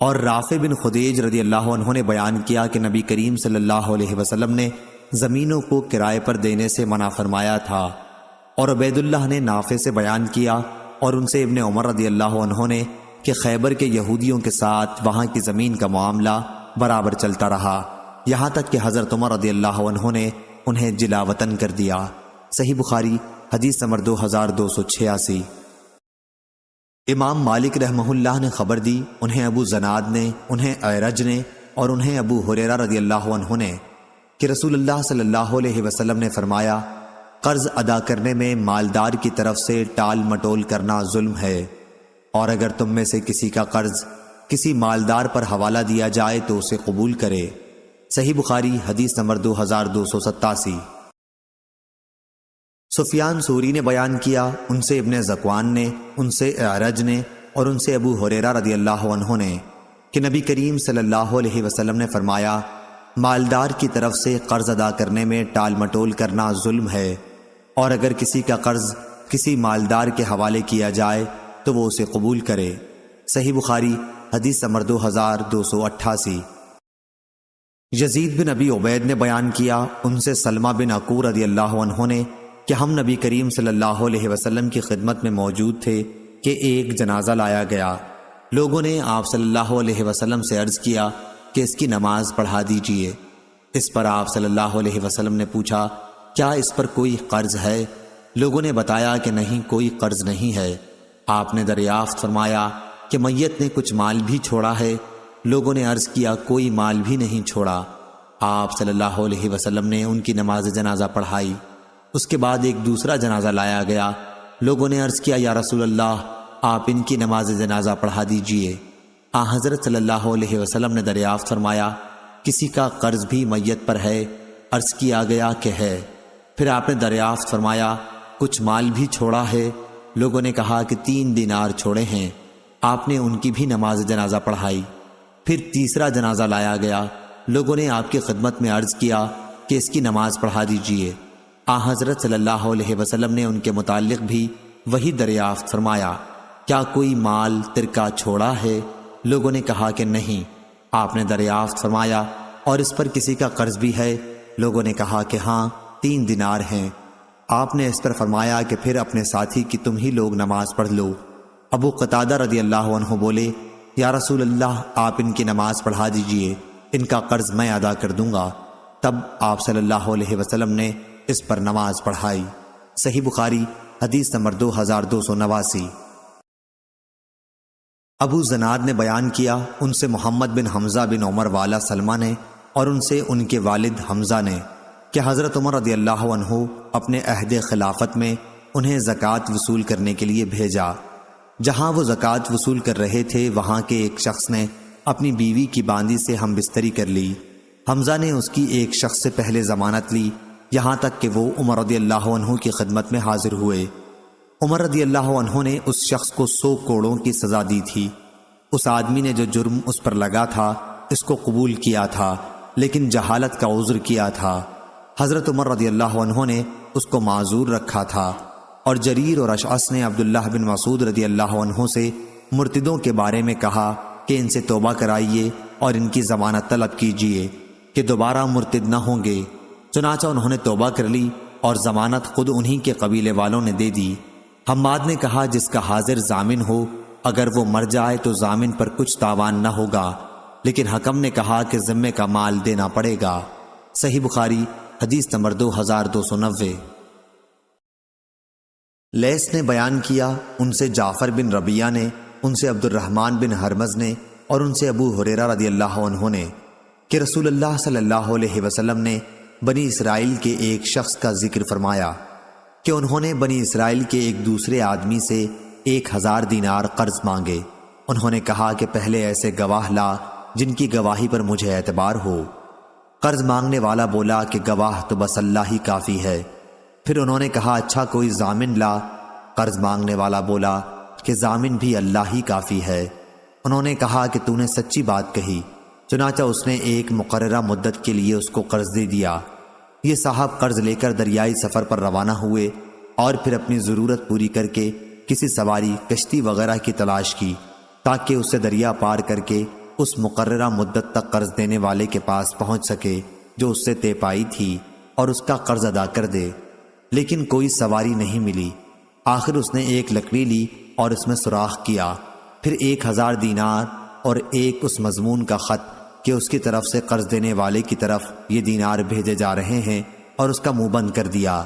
اور رافع بن خدیج رضی اللہ عنہ نے بیان کیا کہ نبی کریم صلی اللہ علیہ وسلم نے زمینوں کو کرائے پر دینے سے منع فرمایا تھا، اور عبید اللہ نے نافع سے بیان کیا اور ان سے ابن عمر رضی اللہ عنہ نے کہ خیبر کے یہودیوں کے ساتھ وہاں کی زمین کا معاملہ برابر چلتا رہا یہاں تک کہ حضرت عمر رضی اللہ عنہ نے انہیں جلا وطن کر دیا۔ صحیح بخاری حدیث نمبر 2286۔ امام مالک رحمہ اللہ نے خبر دی، انہیں ابو زناد نے، انہیں اعرج نے اور انہیں ابو ہریرہ رضی اللہ عنہ نے کہ رسول اللہ صلی اللہ علیہ وسلم نے فرمایا، قرض ادا کرنے میں مالدار کی طرف سے ٹال مٹول کرنا ظلم ہے، اور اگر تم میں سے کسی کا قرض کسی مالدار پر حوالہ دیا جائے تو اسے قبول کرے۔ صحیح بخاری حدیث نمبر 2287۔ سفیان ثوری نے بیان کیا، ان سے ابن ذکوان نے، ان سے اعرج نے اور ان سے ابو ہریرہ رضی اللہ عنہ نے کہ نبی کریم صلی اللہ علیہ وسلم نے فرمایا، مالدار کی طرف سے قرض ادا کرنے میں ٹال مٹول کرنا ظلم ہے، اور اگر کسی کا قرض کسی مالدار کے حوالے کیا جائے تو وہ اسے قبول کرے۔ صحیح بخاری حدیث نمبر 2288۔ یزید بن ابی عبید نے بیان کیا، ان سے سلمہ بن عقور رضی اللہ عنہ نے کہ ہم نبی کریم صلی اللہ علیہ وسلم کی خدمت میں موجود تھے کہ ایک جنازہ لایا گیا۔ لوگوں نے آپ صلی اللہ علیہ وسلم سے عرض کیا کہ اس کی نماز پڑھا دیجئے۔ اس پر آپ صلی اللہ علیہ وسلم نے پوچھا، کیا اس پر کوئی قرض ہے؟ لوگوں نے بتایا کہ نہیں، کوئی قرض نہیں ہے۔ آپ نے دریافت فرمایا کہ میت نے کچھ مال بھی چھوڑا ہے؟ لوگوں نے عرض کیا، کوئی مال بھی نہیں چھوڑا۔ آپ صلی اللہ علیہ وسلم نے ان کی نماز جنازہ پڑھائی۔ اس کے بعد ایک دوسرا جنازہ لایا گیا۔ لوگوں نے عرض کیا، یا رسول اللہ، آپ ان کی نماز جنازہ پڑھا دیجئے۔ حضرت صلی اللہ علیہ وسلم نے دریافت فرمایا، کسی کا قرض بھی میت پر ہے؟ عرض کیا گیا کہ ہے۔ پھر آپ نے دریافت فرمایا، کچھ مال بھی چھوڑا ہے؟ لوگوں نے کہا کہ 3 دینار چھوڑے ہیں۔ آپ نے ان کی بھی نماز جنازہ پڑھائی۔ پھر تیسرا جنازہ لایا گیا۔ لوگوں نے آپ کی خدمت میں عرض کیا کہ اس کی نماز پڑھا دیجئے۔ حضرت صلی اللہ علیہ وسلم نے ان کے متعلق بھی وہی دریافت فرمایا، کیا کوئی مال ترکہ چھوڑا ہے؟ لوگوں نے کہا کہ نہیں۔ آپ نے دریافت فرمایا، اور اس پر کسی کا قرض بھی ہے؟ لوگوں نے کہا کہ ہاں، 3 دینار ہیں۔ آپ نے اس پر فرمایا کہ پھر اپنے ساتھی کی تم ہی لوگ نماز پڑھ لو۔ ابو قتادہ رضی اللہ عنہ بولے، یا رسول اللہ، آپ ان کی نماز پڑھا دیجئے، ان کا قرض میں ادا کر دوں گا۔ تب آپ صلی اللہ علیہ وسلم نے اس پر نماز پڑھائی۔ صحیح بخاری حدیث نمبر 2289۔ ابو زناد نے بیان کیا، ان سے محمد بن حمزہ بن عمر والا سلمہ نے اور ان سے ان کے والد حمزہ نے کہ حضرت عمر رضی اللہ عنہ اپنے عہد خلافت میں انہیں زکوٰۃ وصول کرنے کے لیے بھیجا۔ جہاں وہ زکوٰۃ وصول کر رہے تھے، وہاں کے ایک شخص نے اپنی بیوی کی باندی سے ہم بستری کر لی۔ حمزہ نے اس کی ایک شخص سے پہلے ضمانت لی، یہاں تک کہ وہ عمر رضی اللہ عنہ کی خدمت میں حاضر ہوئے۔ عمر رضی اللہ عنہ نے اس شخص کو 100 کوڑوں کی سزا دی تھی۔ اس آدمی نے جو جرم اس پر لگا تھا اس کو قبول کیا تھا، لیکن جہالت کا عذر کیا تھا۔ حضرت عمر رضی اللہ عنہ نے اس کو معذور رکھا تھا، اور جریر اور اشعث نے عبداللہ بن مسعود رضی اللہ عنہ سے مرتدوں کے بارے میں کہا کہ ان سے توبہ کرائیے اور ان کی ضمانت طلب کیجیے کہ دوبارہ مرتد نہ ہوں گے۔ چنانچہ انہوں نے توبہ کر لی اور ضمانت خود انہی کے قبیلے والوں نے دے دی۔ حماد نے کہا، جس کا حاضر ضامن ہو، اگر وہ مر جائے تو ضامن پر کچھ تاوان نہ ہوگا، لیکن حکم نے کہا کہ ذمے کا مال دینا پڑے گا۔ صحیح بخاری حدیث نمبر 2290۔ لیث نے بیان کیا، ان سے جعفر بن ربیعہ نے، ان سے عبد الرحمن بن ہرمز نے اور ان سے ابو ہریرہ رضی اللہ عنہ نے کہ رسول اللہ صلی اللہ علیہ وسلم نے بنی اسرائیل کے ایک شخص کا ذکر فرمایا کہ انہوں نے بنی اسرائیل کے ایک دوسرے آدمی سے 1000 دینار قرض مانگے۔ انہوں نے کہا کہ پہلے ایسے گواہ لا جن کی گواہی پر مجھے اعتبار ہو۔ قرض مانگنے والا بولا کہ گواہ تو بس اللہ ہی کافی ہے۔ پھر انہوں نے کہا، اچھا کوئی ضامن لا۔ قرض مانگنے والا بولا کہ ضامن بھی اللہ ہی کافی ہے۔ انہوں نے کہا کہ تو نے سچی بات کہی۔ چنانچہ اس نے ایک مقررہ مدت کے لیے اس کو قرض دے دیا۔ یہ صاحب قرض لے کر دریائی سفر پر روانہ ہوئے اور پھر اپنی ضرورت پوری کر کے کسی سواری، کشتی وغیرہ کی تلاش کی تاکہ اسے دریا پار کر کے اس مقررہ مدت تک قرض دینے والے کے پاس پہنچ سکے جو اس سے طے پائی تھی اور اس کا قرض ادا کر دے، لیکن کوئی سواری نہیں ملی۔ آخر اس نے ایک لکڑی لی اور اس میں سوراخ کیا، پھر 1000 دینار اور ایک اس مضمون کا خط کہ اس کی طرف سے قرض دینے والے کی طرف یہ دینار بھیجے جا رہے ہیں، اور اس کا منہ بند کر دیا۔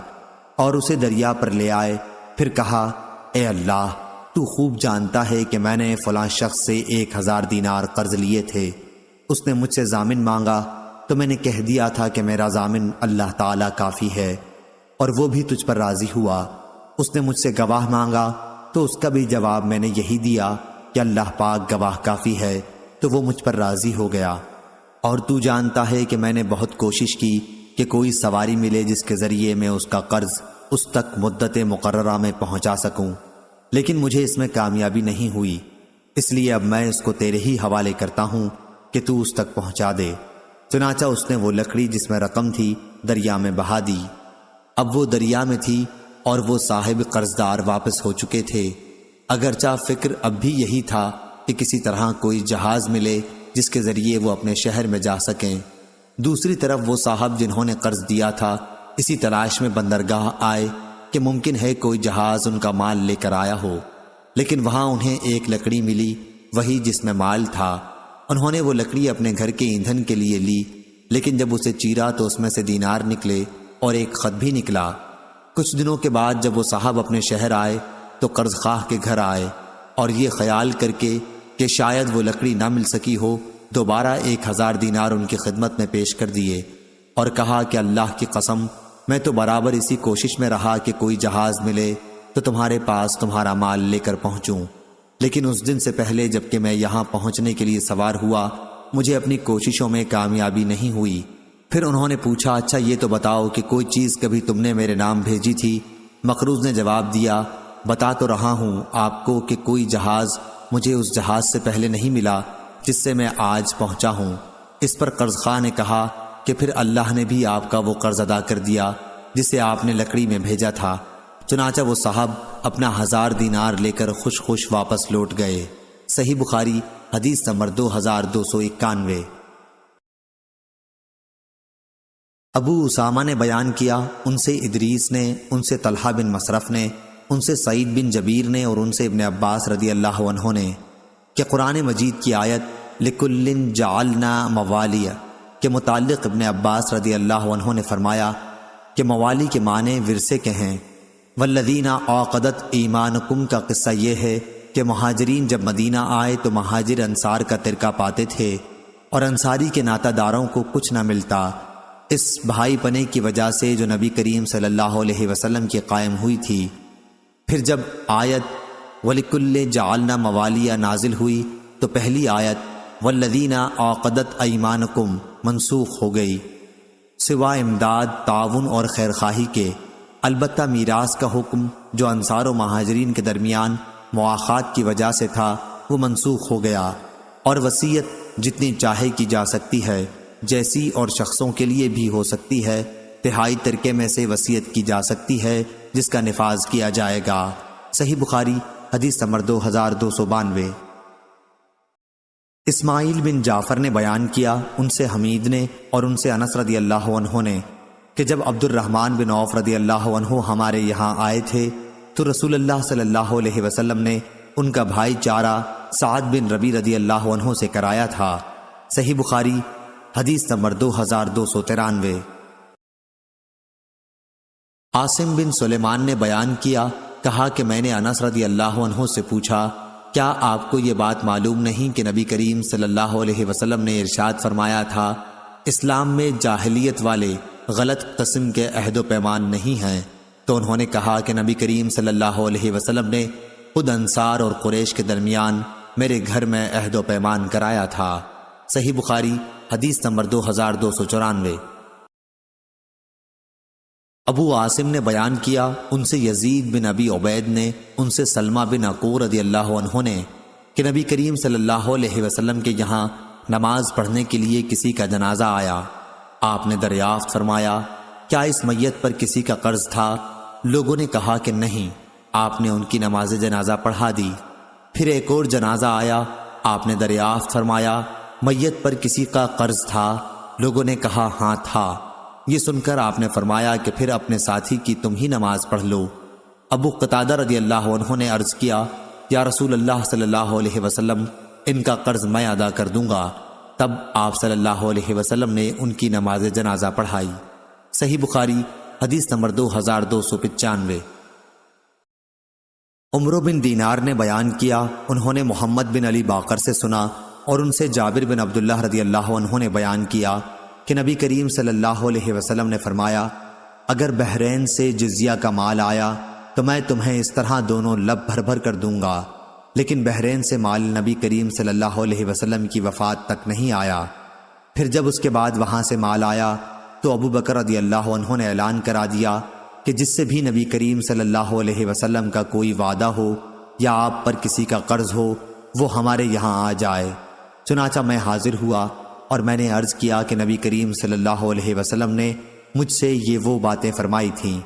اور اسے دریا پر لے آئے۔ پھر کہا، اے اللہ، تو خوب جانتا ہے کہ میں نے فلاں شخص سے 1000 دینار قرض لیے تھے۔ اس نے مجھ سے ضامن مانگا تو میں نے کہہ دیا تھا کہ میرا ضامن اللہ تعالیٰ کافی ہے، اور وہ بھی تجھ پر راضی ہوا۔ اس نے مجھ سے گواہ مانگا تو اس کا بھی جواب میں نے یہی دیا کہ اللہ پاک گواہ کافی ہے، تو وہ مجھ پر راضی ہو گیا۔ اور تو جانتا ہے کہ میں نے بہت کوشش کی کہ کوئی سواری ملے جس کے ذریعے میں اس کا قرض اس تک مدت مقررہ میں پہنچا سکوں، لیکن مجھے اس میں کامیابی نہیں ہوئی، اس لیے اب میں اس کو تیرے ہی حوالے کرتا ہوں کہ تو اس تک پہنچا دے۔ چنانچہ اس نے وہ لکڑی جس میں رقم تھی دریا میں بہا دی۔ اب وہ دریا میں تھی اور وہ صاحب قرضدار واپس ہو چکے تھے، اگرچہ فکر اب بھی یہی تھا کہ کسی طرح کوئی جہاز ملے جس کے ذریعے وہ اپنے شہر میں جا سکیں۔ دوسری طرف وہ صاحب جنہوں نے قرض دیا تھا اسی تلاش میں بندرگاہ آئے کہ ممکن ہے کوئی جہاز ان کا مال لے کر آیا ہو، لیکن وہاں انہیں ایک لکڑی ملی، وہی جس میں مال تھا۔ انہوں نے وہ لکڑی اپنے گھر کے ایندھن کے لیے لی، لیکن جب اسے چیرا تو اس میں سے دینار نکلے اور ایک خط بھی نکلا۔ کچھ دنوں کے بعد جب وہ صاحب اپنے شہر آئے تو قرض خواہ کے گھر آئے، اور یہ خیال کر کے کہ شاید وہ لکڑی نہ مل سکی ہو، دوبارہ 1000 دینار ان کی خدمت میں پیش کر دیے، اور کہا کہ اللہ کی قسم، میں تو برابر اسی کوشش میں رہا کہ کوئی جہاز ملے تو تمہارے پاس تمہارا مال لے کر پہنچوں، لیکن اس دن سے پہلے جب کہ میں یہاں پہنچنے کے لیے سوار ہوا مجھے اپنی کوششوں میں کامیابی نہیں ہوئی۔ پھر انہوں نے پوچھا، اچھا یہ تو بتاؤ کہ کوئی چیز کبھی تم نے میرے نام بھیجی تھی؟ مقروض نے جواب دیا، بتا تو رہا ہوں آپ کو کہ کوئی جہاز مجھے اس جہاز سے پہلے نہیں ملا جس سے میں آج پہنچا ہوں۔ اس پر قرض خواہ نے کہا کہ پھر اللہ نے بھی آپ کا وہ قرض ادا کر دیا جسے آپ نے لکڑی میں بھیجا تھا۔ چنانچہ وہ صاحب اپنا 1000 دینار لے کر خوش خوش واپس لوٹ گئے۔ صحیح بخاری حدیث نمبر 2291۔ ابو اسامہ نے بیان کیا، ان سے ادریس نے، ان سے طلحہ بن مصرف نے، ان سے سعید بن جبیر نے اور ان سے ابن عباس رضی اللہ عنہ نے کہ قرآن مجید کی آیت لِكُلٍّ جَعَلْنَا مَوَالِيَ کے متعلق ابن عباس رضی اللہ عنہ نے فرمایا کہ موالی کے معنی ورثے کے ہیں۔ والذین عقدت ایمانکم کا قصہ یہ ہے کہ مہاجرین جب مدینہ آئے تو مہاجر انصار کا ترکہ پاتے تھے اور انصاری کے ناطہ داروں کو کچھ نہ ملتا، اس بھائی پنے کی وجہ سے جو نبی کریم صلی اللہ علیہ وسلم کی قائم ہوئی تھی۔ پھر جب آیت وَلِكُلٍّ جَعَلْنَا مَوَالِيَ نازل ہوئی تو پہلی آیت وَالَّذِينَ عَقَدَتْ أَيْمَانُكُمْ منسوخ ہو گئی، سوائے امداد، تعاون اور خیرخواہی کے۔ البتہ میراث کا حکم جو انصار و مہاجرین کے درمیان مواخات کی وجہ سے تھا وہ منسوخ ہو گیا، اور وصیت جتنی چاہے کی جا سکتی ہے، جیسی اور شخصوں کے لیے بھی ہو سکتی ہے۔ تہائی ترکے میں سے وصیت کی جا سکتی ہے جس کا نفاذ کیا جائے گا۔ صحیح بخاری حدیث نمبر 2292۔ اسماعیل بن جعفر نے بیان کیا، ان سے حمید نے اور ان سے انس رضی اللہ عنہ نے کہ جب عبد الرحمن بن عوف رضی اللہ عنہ ہمارے یہاں آئے تھے تو رسول اللہ صلی اللہ علیہ وسلم نے ان کا بھائی چارہ سعد بن ربی رضی اللہ عنہ سے کرایا تھا۔ صحیح بخاری حدیث نمبر 2293۔ عاصم بن سلیمان نے بیان کیا، کہا کہ میں نے انس رضی اللہ عنہ سے پوچھا، کیا آپ کو یہ بات معلوم نہیں کہ نبی کریم صلی اللہ علیہ وسلم نے ارشاد فرمایا تھا اسلام میں جاہلیت والے غلط قسم کے عہد و پیمان نہیں ہیں؟ تو انہوں نے کہا کہ نبی کریم صلی اللہ علیہ وسلم نے خود انصار اور قریش کے درمیان میرے گھر میں عہد و پیمان کرایا تھا۔ صحیح بخاری حدیث نمبر 2294۔ ابو عاصم نے بیان کیا، ان سے یزید بن ابی عبید نے، ان سے سلمہ بن عقور رضی اللہ عنہ نے کہ نبی کریم صلی اللہ علیہ وسلم کے یہاں نماز پڑھنے کے لیے کسی کا جنازہ آیا۔ آپ نے دریافت فرمایا، کیا اس میت پر کسی کا قرض تھا؟ لوگوں نے کہا کہ نہیں۔ آپ نے ان کی نماز جنازہ پڑھا دی۔ پھر ایک اور جنازہ آیا، آپ نے دریافت فرمایا، میت پر کسی کا قرض تھا؟ لوگوں نے کہا ہاں تھا۔ یہ سن کر آپ نے فرمایا کہ پھر اپنے ساتھی کی تم ہی نماز پڑھ لو۔ ابو قتادہ رضی اللہ عنہ نے عرض کیا، یا رسول اللہ صلی اللہ علیہ وسلم، ان کا قرض میں ادا کر دوں گا۔ تب آپ صلی اللہ علیہ وسلم نے ان کی نماز جنازہ پڑھائی۔ صحیح بخاری حدیث نمبر 2295۔ عمرو بن دینار نے بیان کیا، انہوں نے محمد بن علی باقر سے سنا اور ان سے جابر بن عبداللہ رضی اللہ عنہ نے بیان کیا کہ نبی کریم صلی اللہ علیہ وسلم نے فرمایا، اگر بحرین سے جزیہ کا مال آیا تو میں تمہیں اس طرح دونوں لب بھر بھر کر دوں گا، لیکن بحرین سے مال نبی کریم صلی اللہ علیہ وسلم کی وفات تک نہیں آیا۔ پھر جب اس کے بعد وہاں سے مال آیا تو ابو بکر رضی اللہ عنہ نے اعلان کرا دیا کہ جس سے بھی نبی کریم صلی اللہ علیہ وسلم کا کوئی وعدہ ہو یا آپ پر کسی کا قرض ہو وہ ہمارے یہاں آ جائے۔ چنانچہ میں حاضر ہوا اور میں نے عرض کیا کہ نبی کریم صلی اللہ علیہ وسلم نے مجھ سے یہ وہ باتیں فرمائی تھیں،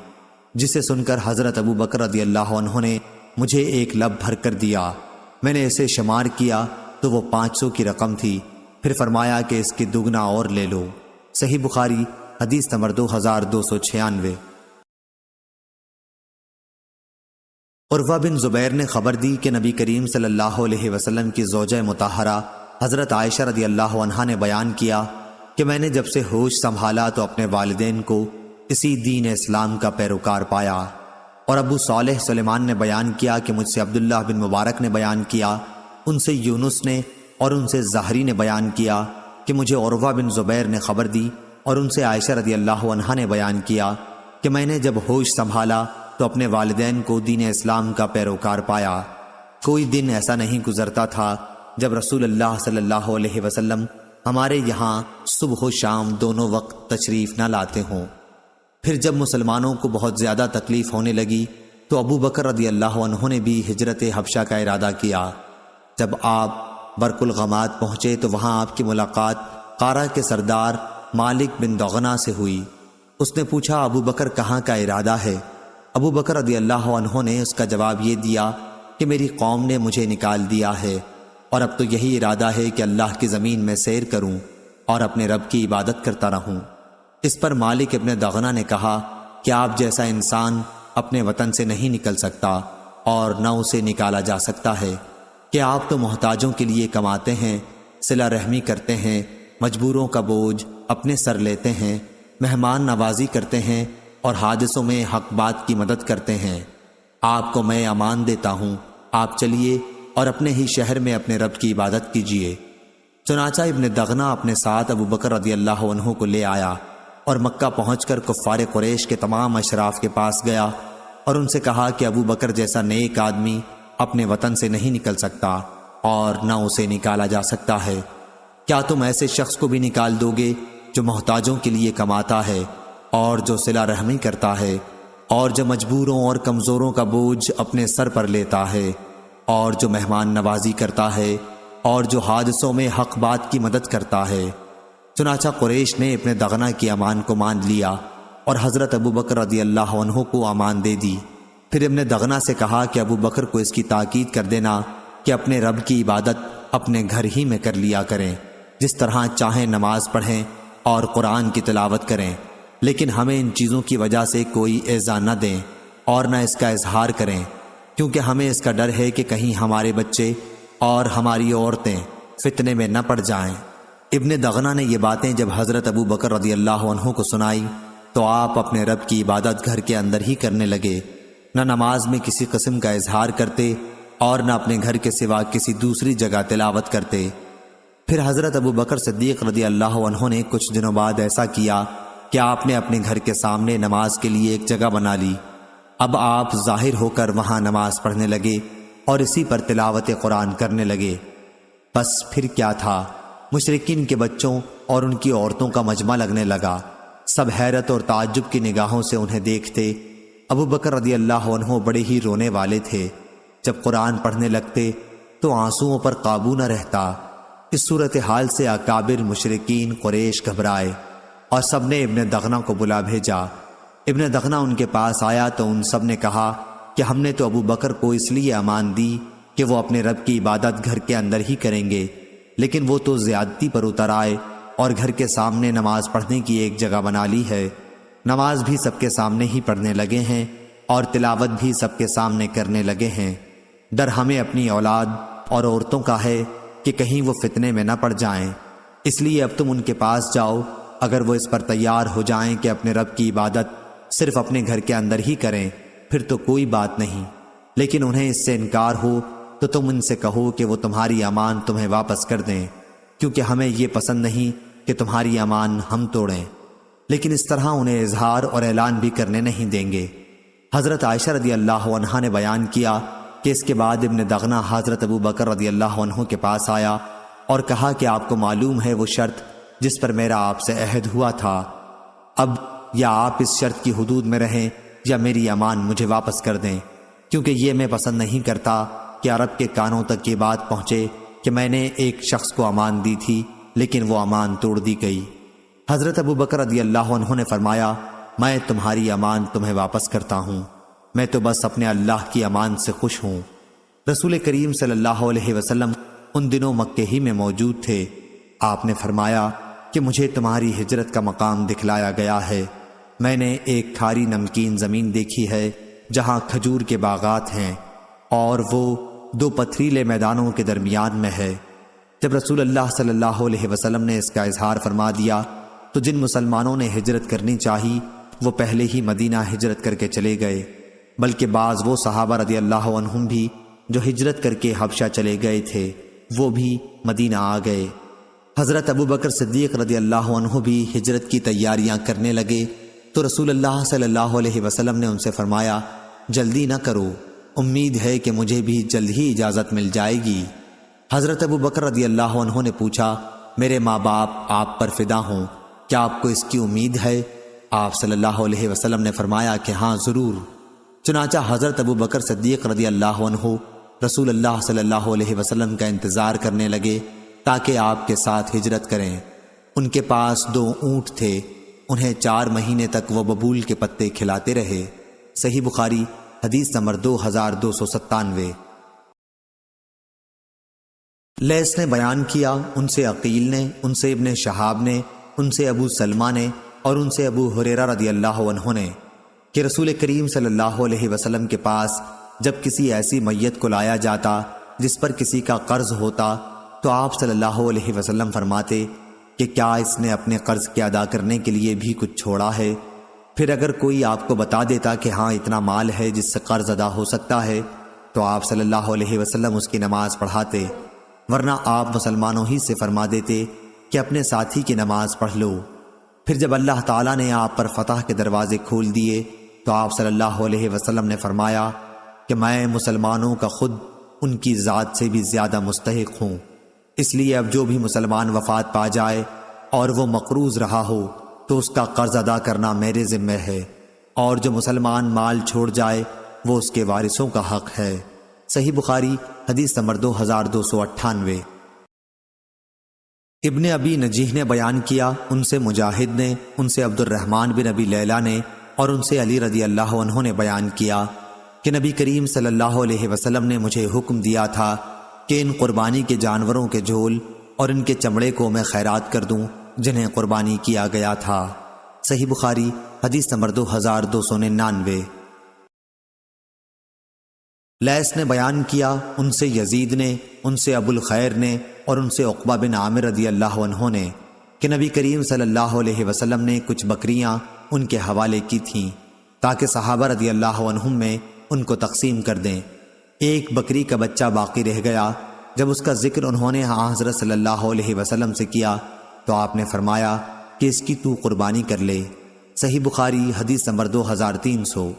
جسے سن کر حضرت ابو بکر رضی اللہ عنہ نے مجھے ایک لب بھر کر دیا۔ میں نے اسے شمار کیا تو وہ 500 کی رقم تھی۔ پھر فرمایا کہ اس کی دگنا اور لے لو۔ صحیح بخاری حدیث نمبر 2296۔ عروہ بن زبیر نے خبر دی کہ نبی کریم صلی اللہ علیہ وسلم کی زوجہ مطہرہ حضرت عائشہ رضی اللہ عنہا نے بیان کیا کہ میں نے جب سے ہوش سنبھالا تو اپنے والدین کو اسی دین اسلام کا پیروکار پایا۔ اور ابو صالح سلیمان نے بیان کیا کہ مجھ سے عبداللہ بن مبارک نے بیان کیا، ان سے یونس نے اور ان سے زہری نے بیان کیا کہ مجھے عروہ بن زبیر نے خبر دی، اور ان سے عائشہ رضی اللہ عنہا نے بیان کیا کہ میں نے جب ہوش سنبھالا تو اپنے والدین کو دین اسلام کا پیروکار پایا۔ کوئی دن ایسا نہیں گزرتا تھا جب رسول اللہ صلی اللہ علیہ وسلم ہمارے یہاں صبح و شام دونوں وقت تشریف نہ لاتے ہوں۔ پھر جب مسلمانوں کو بہت زیادہ تکلیف ہونے لگی تو ابو بکر رضی اللہ عنہ نے بھی ہجرت حبشہ کا ارادہ کیا۔ جب آپ برق الغماد پہنچے تو وہاں آپ کی ملاقات قارہ کے سردار مالک بن دغنہ سے ہوئی۔ اس نے پوچھا، ابو بکر کہاں کا ارادہ ہے؟ ابو بکر رضی اللہ عنہ نے اس کا جواب یہ دیا کہ میری قوم نے مجھے نکال دیا ہے اور اب تو یہی ارادہ ہے کہ اللہ کی زمین میں سیر کروں اور اپنے رب کی عبادت کرتا رہوں۔ اس پر مالک ابن دغنہ نے کہا کہ آپ جیسا انسان اپنے وطن سے نہیں نکل سکتا اور نہ اسے نکالا جا سکتا ہے، کہ آپ تو محتاجوں کے لیے کماتے ہیں، صلہ رحمی کرتے ہیں، مجبوروں کا بوجھ اپنے سر لیتے ہیں، مہمان نوازی کرتے ہیں اور حادثوں میں حق بات کی مدد کرتے ہیں۔ آپ کو میں امان دیتا ہوں، آپ چلیے اور اپنے ہی شہر میں اپنے رب کی عبادت کیجیے۔ چنانچہ ابن دغنہ اپنے ساتھ ابو بکر رضی اللہ عنہ کو لے آیا اور مکہ پہنچ کر کفار قریش کے تمام اشراف کے پاس گیا اور ان سے کہا کہ ابو بکر جیسا نیک آدمی اپنے وطن سے نہیں نکل سکتا اور نہ اسے نکالا جا سکتا ہے۔ کیا تم ایسے شخص کو بھی نکال دو گے جو محتاجوں کے لیے کماتا ہے اور جو صلہ رحمی کرتا ہے اور جو مجبوروں اور کمزوروں کا بوجھ اپنے سر پر لیتا ہے اور جو مہمان نوازی کرتا ہے اور جو حادثوں میں حق بات کی مدد کرتا ہے؟ چنانچہ قریش نے ابن دغنہ کی امان کو مان لیا اور حضرت ابو بکر رضی اللہ عنہ کو امان دے دی۔ پھر ابن دغنہ سے کہا کہ ابو بکر کو اس کی تاکید کر دینا کہ اپنے رب کی عبادت اپنے گھر ہی میں کر لیا کریں، جس طرح چاہیں نماز پڑھیں اور قرآن کی تلاوت کریں، لیکن ہمیں ان چیزوں کی وجہ سے کوئی ایذا نہ دیں اور نہ اس کا اظہار کریں، کیونکہ ہمیں اس کا ڈر ہے کہ کہیں ہمارے بچے اور ہماری عورتیں فتنے میں نہ پڑ جائیں۔ ابن دغنہ نے یہ باتیں جب حضرت ابو بکر رضی اللہ عنہ کو سنائی تو آپ اپنے رب کی عبادت گھر کے اندر ہی کرنے لگے، نہ نماز میں کسی قسم کا اظہار کرتے اور نہ اپنے گھر کے سوا کسی دوسری جگہ تلاوت کرتے۔ پھر حضرت ابو بکر صدیق رضی اللہ عنہ نے کچھ دنوں بعد ایسا کیا کہ آپ نے اپنے گھر کے سامنے نماز کے لیے ایک جگہ بنا لی۔ اب آپ ظاہر ہو کر وہاں نماز پڑھنے لگے اور اسی پر تلاوت قرآن کرنے لگے۔ بس پھر کیا تھا، مشرکین کے بچوں اور ان کی عورتوں کا مجمع لگنے لگا، سب حیرت اور تعجب کی نگاہوں سے انہیں دیکھتے۔ ابو بکر رضی اللہ عنہ بڑے ہی رونے والے تھے، جب قرآن پڑھنے لگتے تو آنسوؤں پر قابو نہ رہتا۔ اس صورتحال سے اکابر مشرکین قریش گھبرائے اور سب نے ابن دغنہ کو بلا بھیجا۔ ابن دغنہ ان کے پاس آیا تو ان سب نے کہا کہ ہم نے تو ابو بکر کو اس لیے امان دی کہ وہ اپنے رب کی عبادت گھر کے اندر ہی کریں گے، لیکن وہ تو زیادتی پر اتر آئے اور گھر کے سامنے نماز پڑھنے کی ایک جگہ بنا لی ہے۔ نماز بھی سب کے سامنے ہی پڑھنے لگے ہیں اور تلاوت بھی سب کے سامنے کرنے لگے ہیں۔ ڈر ہمیں اپنی اولاد اور عورتوں کا ہے کہ کہیں وہ فتنے میں نہ پڑ جائیں، اس لیے اب تم ان کے پاس جاؤ، اگر وہ اس پر تیار ہو جائیں کہ اپنے رب کی عبادت صرف اپنے گھر کے اندر ہی کریں پھر تو کوئی بات نہیں، لیکن انہیں اس سے انکار ہو تو تم ان سے کہو کہ وہ تمہاری امان تمہیں واپس کر دیں، کیونکہ ہمیں یہ پسند نہیں کہ تمہاری امان ہم توڑیں، لیکن اس طرح انہیں اظہار اور اعلان بھی کرنے نہیں دیں گے۔ حضرت عائشہ رضی اللہ عنہا نے بیان کیا کہ اس کے بعد ابن دغنہ حضرت ابو بکر رضی اللہ عنہ کے پاس آیا اور کہا کہ آپ کو معلوم ہے وہ شرط جس پر میرا آپ سے عہد ہوا تھا، اب یا آپ اس شرط کی حدود میں رہیں یا میری امان مجھے واپس کر دیں، کیونکہ یہ میں پسند نہیں کرتا کہ عرب کے کانوں تک یہ بات پہنچے کہ میں نے ایک شخص کو امان دی تھی لیکن وہ امان توڑ دی گئی۔ حضرت ابو بکر رضی اللہ عنہ نے فرمایا، میں تمہاری امان تمہیں واپس کرتا ہوں، میں تو بس اپنے اللہ کی امان سے خوش ہوں۔ رسول کریم صلی اللہ علیہ وسلم ان دنوں مکے ہی میں موجود تھے۔ آپ نے فرمایا کہ مجھے تمہاری ہجرت کا مقام دکھلایا گیا ہے، میں نے ایک کھاری نمکین زمین دیکھی ہے جہاں کھجور کے باغات ہیں اور وہ 2 پتھریلے میدانوں کے درمیان میں ہے۔ جب رسول اللہ صلی اللہ علیہ وسلم نے اس کا اظہار فرما دیا تو جن مسلمانوں نے ہجرت کرنی چاہی وہ پہلے ہی مدینہ ہجرت کر کے چلے گئے، بلکہ بعض وہ صحابہ رضی اللہ عنہم بھی جو ہجرت کر کے حبشہ چلے گئے تھے وہ بھی مدینہ آ گئے۔ حضرت ابو بکر صدیق رضی اللہ عنہ بھی ہجرت کی تیاریاں کرنے لگے تو رسول اللہ صلی اللہ علیہ وسلم نے ان سے فرمایا، جلدی نہ کرو، امید ہے کہ مجھے بھی جلد ہی اجازت مل جائے گی۔ حضرت ابو بکر رضی اللہ عنہ نے پوچھا، میرے ماں باپ آپ پر فدا ہوں، کیا آپ کو اس کی امید ہے؟ آپ صلی اللہ علیہ وسلم نے فرمایا کہ ہاں ضرور۔ چنانچہ حضرت ابو بکر صدیق رضی اللہ عنہ رسول اللہ صلی اللہ علیہ وسلم کا انتظار کرنے لگے تاکہ آپ کے ساتھ ہجرت کریں۔ ان کے پاس 2 اونٹ تھے، انہیں 4 مہینے تک وہ ببول کے پتے کھلاتے رہے۔ صحیح بخاری حدیث نمبر 2297۔ لیث نے بیان کیا، ان سے عقیل نے، ان سے ابن شہاب نے، ان سے ابو سلمہ نے اور ان سے ابو ہریرہ رضی اللہ عنہ نے کہ رسول کریم صلی اللہ علیہ وسلم کے پاس جب کسی ایسی میت کو لایا جاتا جس پر کسی کا قرض ہوتا تو آپ صلی اللہ علیہ وسلم فرماتے کہ کیا اس نے اپنے قرض کے ادا کرنے کے لیے بھی کچھ چھوڑا ہے؟ پھر اگر کوئی آپ کو بتا دیتا کہ ہاں اتنا مال ہے جس سے قرض ادا ہو سکتا ہے تو آپ صلی اللہ علیہ وسلم اس کی نماز پڑھاتے، ورنہ آپ مسلمانوں ہی سے فرما دیتے کہ اپنے ساتھی کی نماز پڑھ لو۔ پھر جب اللہ تعالیٰ نے آپ پر فتح کے دروازے کھول دیے تو آپ صلی اللہ علیہ وسلم نے فرمایا کہ میں مسلمانوں کا خود ان کی ذات سے بھی زیادہ مستحق ہوں، اس لیے اب جو بھی مسلمان وفات پا جائے اور وہ مقروض رہا ہو تو اس کا قرض ادا کرنا میرے ذمہ ہے، اور جو مسلمان مال چھوڑ جائے وہ اس کے وارثوں کا حق ہے۔ صحیح بخاری حدیث نمبر 2298۔ ابن ابی نجیح نے بیان کیا، ان سے مجاہد نے، ان سے عبد الرحمن بن ابی لیلہ نے اور ان سے علی رضی اللہ عنہ نے بیان کیا کہ نبی کریم صلی اللہ علیہ وسلم نے مجھے حکم دیا تھا کہ ان قربانی کے جانوروں کے جھول اور ان کے چمڑے کو میں خیرات کر دوں جنہیں قربانی کیا گیا تھا۔ صحیح بخاری حدیث نمبر 2299۔ لیث نے بیان کیا، ان سے یزید نے، ان سے ابو الخیر نے اور ان سے عقبہ بن عامر رضی اللہ عنہ نے کہ نبی کریم صلی اللہ علیہ وسلم نے کچھ بکریاں ان کے حوالے کی تھیں تاکہ صحابہ رضی اللہ عنہم میں ان کو تقسیم کر دیں۔ ایک بکری کا بچہ باقی رہ گیا، جب اس کا ذکر انہوں نے حضرت صلی اللہ علیہ وسلم سے کیا تو آپ نے فرمایا کہ اس کی تو قربانی کر لے۔ صحیح بخاری حدیث نمبر 2300۔